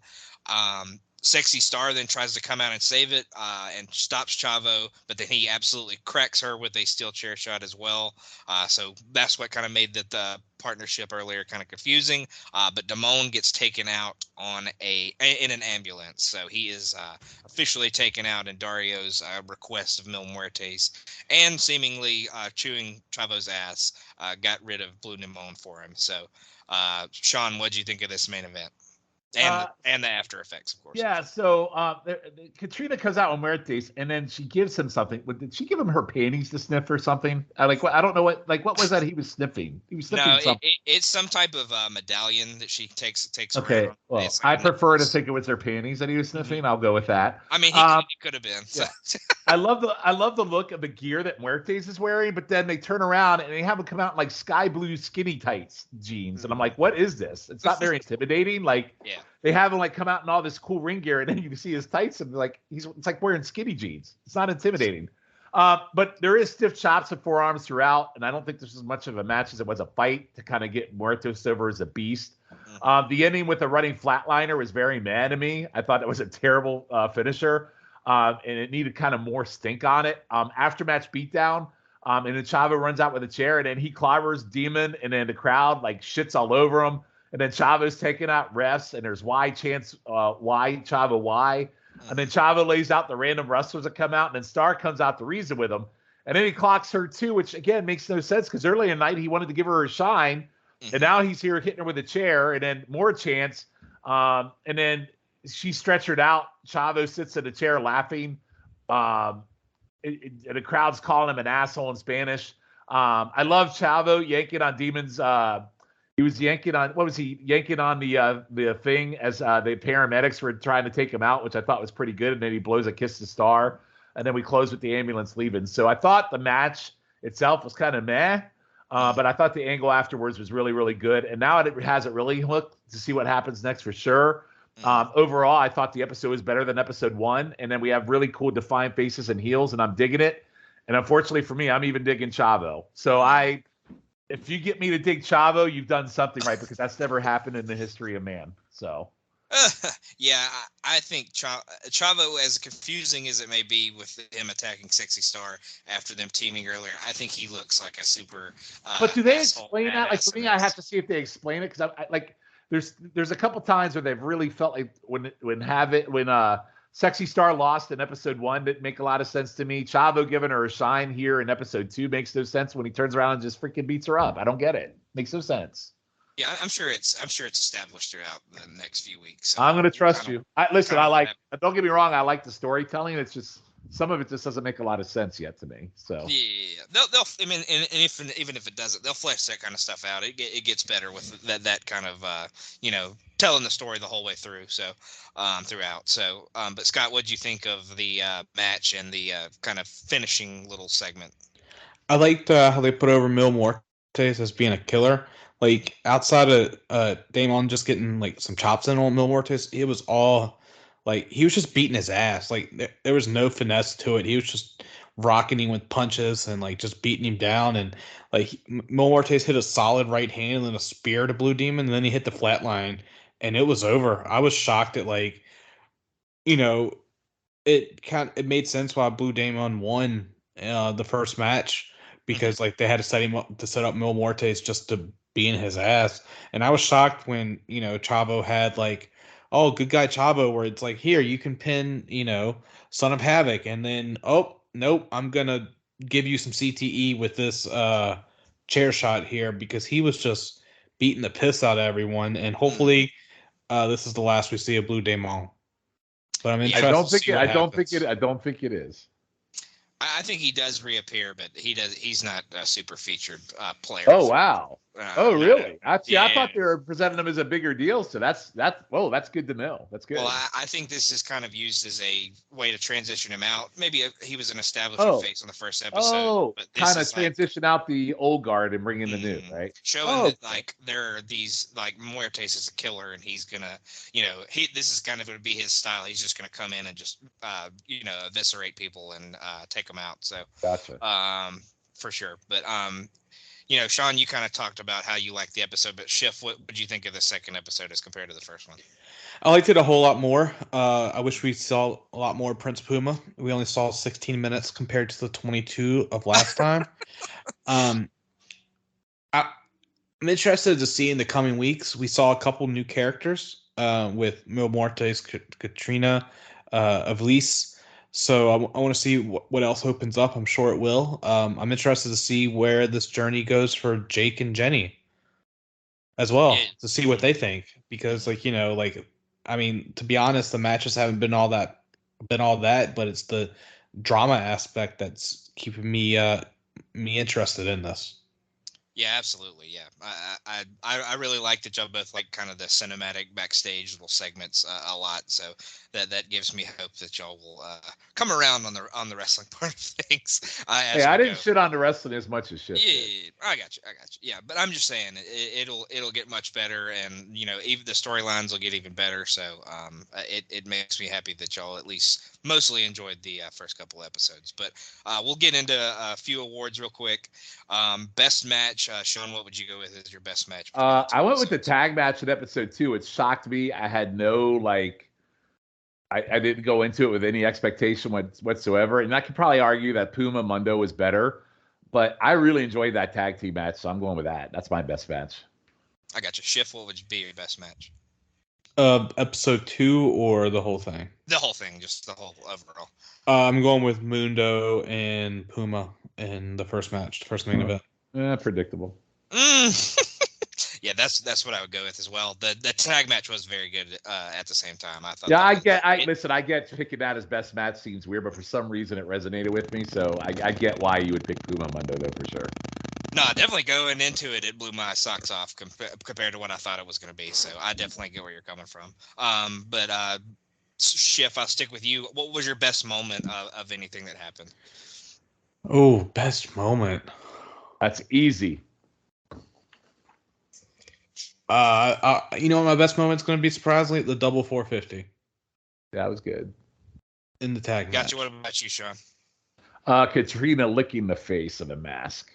Sexy Star then tries to come out and save it and stops Chavo, but then he absolutely cracks her with a steel chair shot as well. So that's what kind of made the partnership earlier kind of confusing. But Damone gets taken out in an ambulance. So he is officially taken out in Dario's request of Mil Muertes, and seemingly chewing Chavo's ass, got rid of Blue Demon for him. So Sean, what'd you think of this main event? and the after effects, of course. Yeah, so Katrina comes out on Muertes, and then she gives him something. Did she give him her panties to sniff or something? I don't know what was that he was sniffing? He was sniffing something. It's some type of medallion that she takes Okay, around. well, Like I prefer to think it was her panties that he was sniffing. Mm-hmm. I'll go with that. I mean, he could have been. So. Yeah. I love the look of the gear that Muertes is wearing, but then they turn around and they have him come out in like sky blue skinny tights jeans, and I'm like, what is this? It's not very intimidating. Like, yeah. They have him like come out in all this cool ring gear, and then you can see his tights, and like it's like wearing skinny jeans. It's not intimidating, but there is stiff chops and forearms throughout, and I don't think this is as much of a match as it was a fight to kind of get Muertos over as a beast. The ending with a running flatliner was very mad to me. I thought that was a terrible finisher, and it needed kind of more stink on it. After-match beatdown, and then Chavo runs out with a chair, and then he clobbers Demon, and then the crowd like shits all over him. And then Chavo's taking out refs, and there's why chants, why, Chavo, why. And then Chavo lays out the random wrestlers that come out, and then Star comes out to reason with him. And then he clocks her too, which again makes no sense because early in the night he wanted to give her a shine, and now he's here hitting her with a chair, and then more chants. And then she's stretchered out. Chavo sits in a chair laughing. And the crowd's calling him an asshole in Spanish. I love Chavo yanking on Demon's. He was yanking on the thing as the paramedics were trying to take him out, which I thought was pretty good. And then he blows a kiss to Star, and then we close with the ambulance leaving. So I thought the match itself was kind of meh, but I thought the angle afterwards was really, really good. And now it has it really hooked to see what happens next for sure. Overall, I thought the episode was better than episode 1, and then we have really cool defined faces and heels, and I'm digging it. And unfortunately for me, I'm even digging Chavo. So if you get me to dig Chavo, you've done something right, because that's never happened in the history of man. So, yeah, I think Chavo, as confusing as it may be with him attacking Sexy Star after them teaming earlier, I think he looks like a super. But do they explain that? Like for me, I have to see if they explain it, because I like there's a couple times where they've really felt like when Sexy Star lost in episode 1 didn't make a lot of sense to me. Chavo giving her a shine here in episode 2 makes no sense when he turns around and just freaking beats her up. I don't get it. Makes no sense. Yeah, I'm sure it's established throughout the next few weeks. So I'm going to trust you. Don't get me wrong. I like the storytelling. It's just some of it just doesn't make a lot of sense yet to me. So yeah, they'll. I mean, and even if it doesn't, they'll flesh that kind of stuff out. It gets better with that kind of telling the story the whole way through. So throughout. So but Scott, what did you think of the match and the kind of finishing little segment? I liked how they put over Mil Muertes as being a killer. Like outside of Damon just getting like some chops in on Mil Muertes, it was all. Like, he was just beating his ass. Like, there was no finesse to it. He was just rocking him with punches and, like, just beating him down. And, like, Mil Muertes hit a solid right hand and then a spear to Blue Demon. And then he hit the flatline. And it was over. I was shocked at, like, it made sense why Blue Demon won the first match. Because, like, they had to set up Mil Muertes just to be in his ass. And I was shocked when, Chavo had, like, oh, good guy Chavo, where it's like, here, you can pin, Son of Havoc. And then, oh, nope, I'm going to give you some CTE with this chair shot here, because he was just beating the piss out of everyone. And hopefully this is the last we see of Blue Demon. But I'm interested I don't think it is. I think he does reappear, but he's not a super featured player. Oh, wow. Really? I thought they were presenting him as a bigger deal. So that's good to know. That's good. Well, I think this is kind of used as a way to transition him out. Maybe he was an established face on the first episode. But kind of transition out the old guard and bring in the new, right? Showing that like there are these, like, Muertes is a killer, and he's gonna, this is kind of going to be his style. He's just going to come in and just, eviscerate people and take them out. So gotcha. For sure. But Shawn, you kind of talked about how you liked the episode, but Schiff, what did you think of the second episode as compared to the first one? I liked it a whole lot more. I wish we saw a lot more Prince Puma. We only saw 16 minutes compared to the 22 of last time. I'm interested to see in the coming weeks. We saw a couple new characters with Mil Muertes, Katrina, Avlis. So I want to see what else opens up. I'm sure it will. I'm interested to see where this journey goes for Jake and Jenny as well, to see what they think. Because, I mean, to be honest, the matches haven't been all that, but it's the drama aspect that's keeping me interested in this. Yeah, absolutely. Yeah, I really like that y'all both like kind of the cinematic backstage little segments a lot. So that gives me hope that y'all will come around on the wrestling part of things. Hey, I didn't shit on the wrestling as much as shit. Yeah, I got you. Yeah, but I'm just saying it'll get much better, and even the storylines will get even better. So it makes me happy that y'all at least mostly enjoyed the first couple episodes. But we'll get into a few awards real quick. Best match, Shawn, what would you go with as your best match? I went with the tag match in episode 2. It shocked me. I had no I didn't go into it with any expectation whatsoever. And I could probably argue that Puma Mundo was better, but I really enjoyed that tag team match, so I'm going with that. That's my best match. I got you. Schiff, what would be your best match? Episode 2 or the whole thing? The whole thing, just the whole overall. I'm going with Mundo and Puma in the first match, the first main event. Predictable. Yeah, that's what I would go with as well. The tag match was very good at the same time. I thought. Yeah, I get picking that as best match seems weird, but for some reason it resonated with me. So I get why you would pick Puma Mundo though for sure. No, definitely going into it, it blew my socks off compared to what I thought it was going to be. So I definitely get where you're coming from. But Schiff, I'll stick with you. What was your best moment of anything that happened? Oh, best moment. That's easy. My best moment's going to be surprisingly the double 450. That was good. In the tag match. Gotcha. What about you, Shawn? Katrina licking the face of the mask.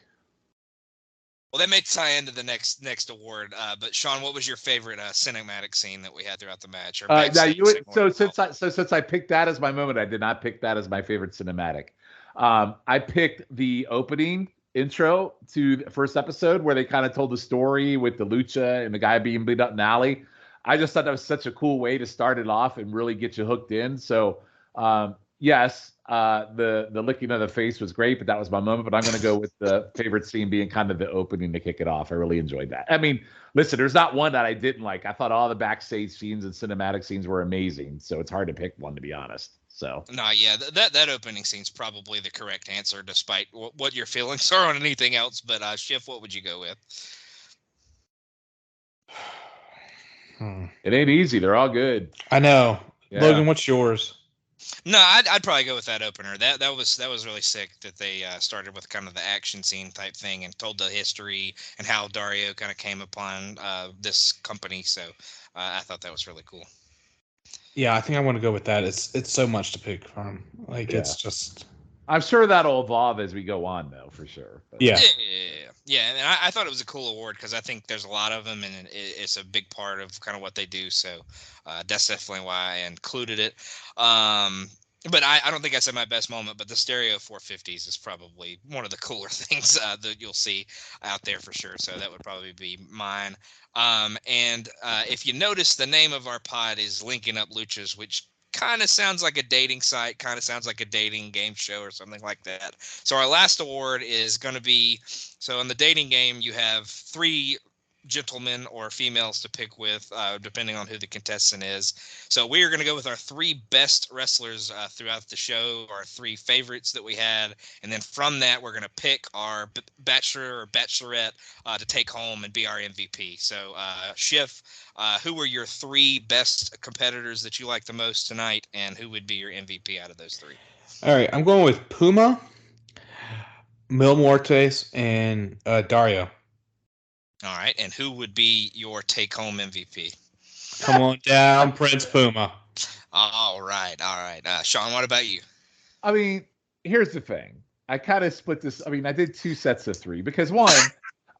Well, that may tie into the next award. But Shawn, what was your favorite cinematic scene that we had throughout the match? Since I picked that as my moment, I did not pick that as my favorite cinematic. I picked the opening intro to the first episode where they kind of told the story with the lucha and the guy being beat up in the alley. I just thought that was such a cool way to start it off and really get you hooked in. So yes, the licking of the face was great, but that was my moment. But I'm going to go with the favorite scene being kind of the opening to kick it off. I really enjoyed that. I mean, listen, there's not one that I didn't like. I thought all the backstage scenes and cinematic scenes were amazing. So it's hard to pick one, to be honest. So no, yeah, that opening scene's probably the correct answer, despite what your feelings are on anything else. But Schiff, what would you go with? It ain't easy. They're all good. I know. Yeah. Logan, what's yours? No, I'd probably go with that opener. That was really sick that they started with kind of the action scene type thing and told the history and how Dario kind of came upon this company. So I thought that was really cool. Yeah, I think I want to go with that. It's so much to pick from. It's just. I'm sure that'll evolve as we go on, though, for sure. But. Yeah. And I thought it was a cool award because I think there's a lot of them, and it's a big part of kind of what they do. So that's definitely why I included it. But I don't think I said my best moment, but the stereo 450s is probably one of the cooler things that you'll see out there for sure. So that would probably be mine. And if you notice, the name of our pod is Linking Up Luchas, which kind of sounds like a dating site, kind of sounds like a dating game show or something like that. So our last award is going to be, so in the dating game, you have 3 gentlemen or females to pick with, depending on who the contestant is. So we are going to go with our 3 best wrestlers throughout the show, our 3 favorites that we had, and then from that we're going to pick our bachelor or bachelorette to take home and be our MVP. So Schiff, who were your 3 best competitors that you like the most tonight, and who would be your MVP out of those 3? All right, I'm going with Puma, Mil Muertes, and Dario. All right, and who would be your take-home MVP? Come on down, Prince Puma. All right. Shawn, what about you? I mean, here's the thing. I kind of split this. I mean, I did 2 sets of 3 because one,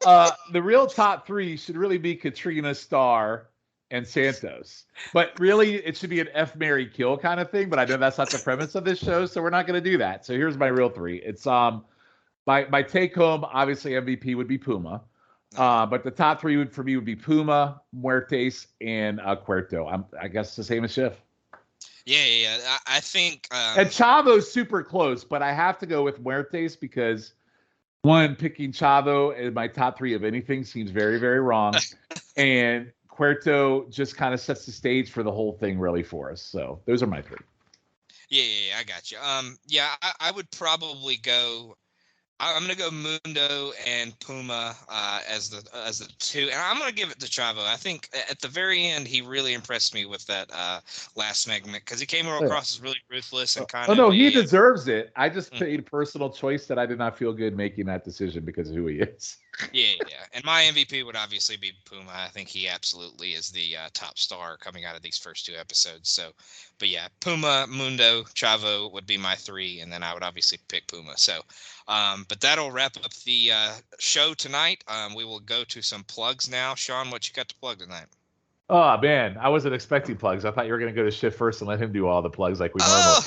the real top 3 should really be Katrina, Star, and Santos. But really, it should be an F, Marry, Kill kind of thing. But I know that's not the premise of this show, so we're not going to do that. So here's my real 3. It's my take-home, obviously, MVP would be Puma. But the top 3 for me would be Puma, Muertes, and Cuerto. I guess the same as Schiff. Yeah. I think. And Chavo's super close, but I have to go with Muertes because, one, picking Chavo in my top 3 of anything seems very, very wrong. And Cuerto just kind of sets the stage for the whole thing really for us. So those are my 3. Yeah, I got you. I would probably go. I'm gonna go Mundo and Puma as the 2, and I'm gonna give it to Chavo. I think at the very end he really impressed me with that last segment because he came across as really ruthless and kind of. Oh no, he deserves it. I just made a personal choice that I did not feel good making that decision because of who he is. Yeah. And my MVP would obviously be Puma. I think he absolutely is the top star coming out of these first 2 episodes. So, but yeah, Puma, Mundo, Chavo would be my 3, and then I would obviously pick Puma. So, but that'll wrap up the show tonight. We will go to some plugs now. Shawn, what you got to plug tonight? Oh man, I wasn't expecting plugs. I thought you were going to go to Shift first and let him do all the plugs like we normally.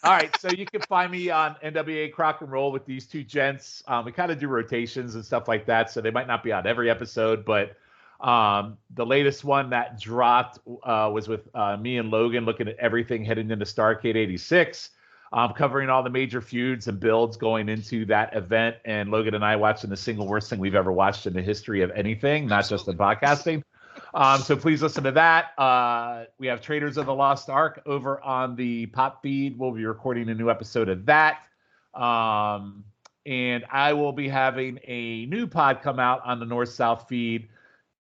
All right, so you can find me on NWA Crock and Roll with these 2 gents. We kind of do rotations and stuff like that, so they might not be on every episode, but the latest one that dropped was with me and Logan looking at everything heading into Starrcade 86, covering all the major feuds and builds going into that event, and Logan and I watching the single worst thing we've ever watched in the history of anything, not just in podcasting. So please listen to that. We have Traders of the Lost Ark over on the pop feed. We'll be recording a new episode of that. And I will be having a new pod come out on the North-South feed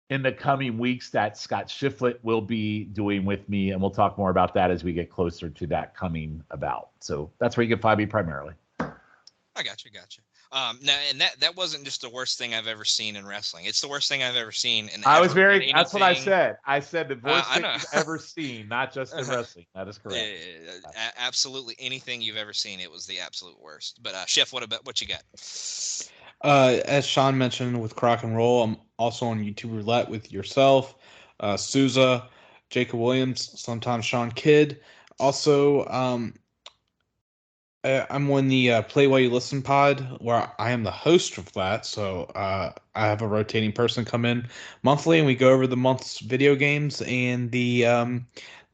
in the coming weeks that Scott Shifflett will be doing with me. And we'll talk more about that as we get closer to that coming about. So that's where you can find me primarily. I got you. Now, and that wasn't just the worst thing I've ever seen in wrestling. It's the worst thing I've ever seen. That's what I said. I said the worst thing you've ever seen, not just in wrestling. That is correct. Absolutely anything you've ever seen. It was the absolute worst. But Chef, what you got? As Shawn mentioned with Crock and Roll, I'm also on YouTube Roulette with yourself, Souza, Jacob Williams, sometimes Shawn Kidd. Also, I'm on the Play While You Listen pod, where I am the host of that. So I have a rotating person come in monthly, and we go over the month's video games and the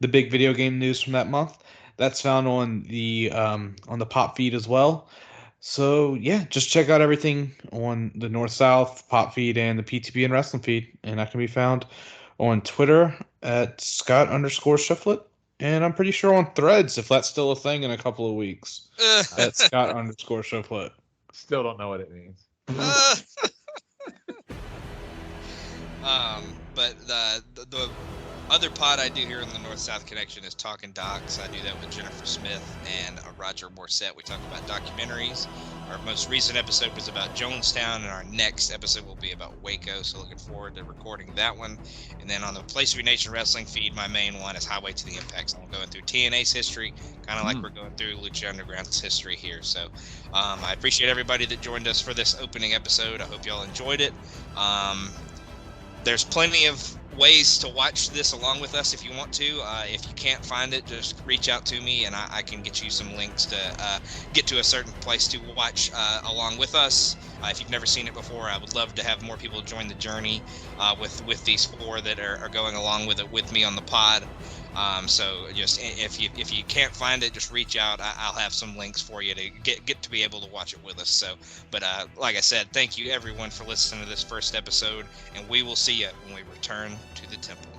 big video game news from that month. That's found on the pop feed as well. So yeah, just check out everything on the North-South pop feed and the PTP and wrestling feed, and that can be found on Twitter at Scott_Shifflett. And I'm pretty sure on Threads, if that's still a thing in a couple of weeks. That's Scott_Shifflett. Still don't know what it means. But the other pod I do here in the North-South Connection is Talking Docs. I do that with Jennifer Smith and Roger Morissette. We talk about documentaries. Our most recent episode was about Jonestown, and our next episode will be about Waco, so looking forward to recording that one. And then on the Place to Be Nation Wrestling feed, my main one is Highway to the Impact. So I'm going through TNA's history, kind of like we're going through Lucha Underground's history here. So I appreciate everybody that joined us for this opening episode. I hope y'all enjoyed it. There's plenty of ways to watch this along with us if you want to. If you can't find it, just reach out to me and I can get you some links to get to a certain place to watch along with us. If you've never seen it before, I would love to have more people join the journey with these 4 that are going along with it with me on the pod. So just if you can't find it, just reach out. I'll have some links for you to get to be able to watch it with us. So, but like I said, thank you everyone for listening to this first episode, and we will see you when we return to the temple.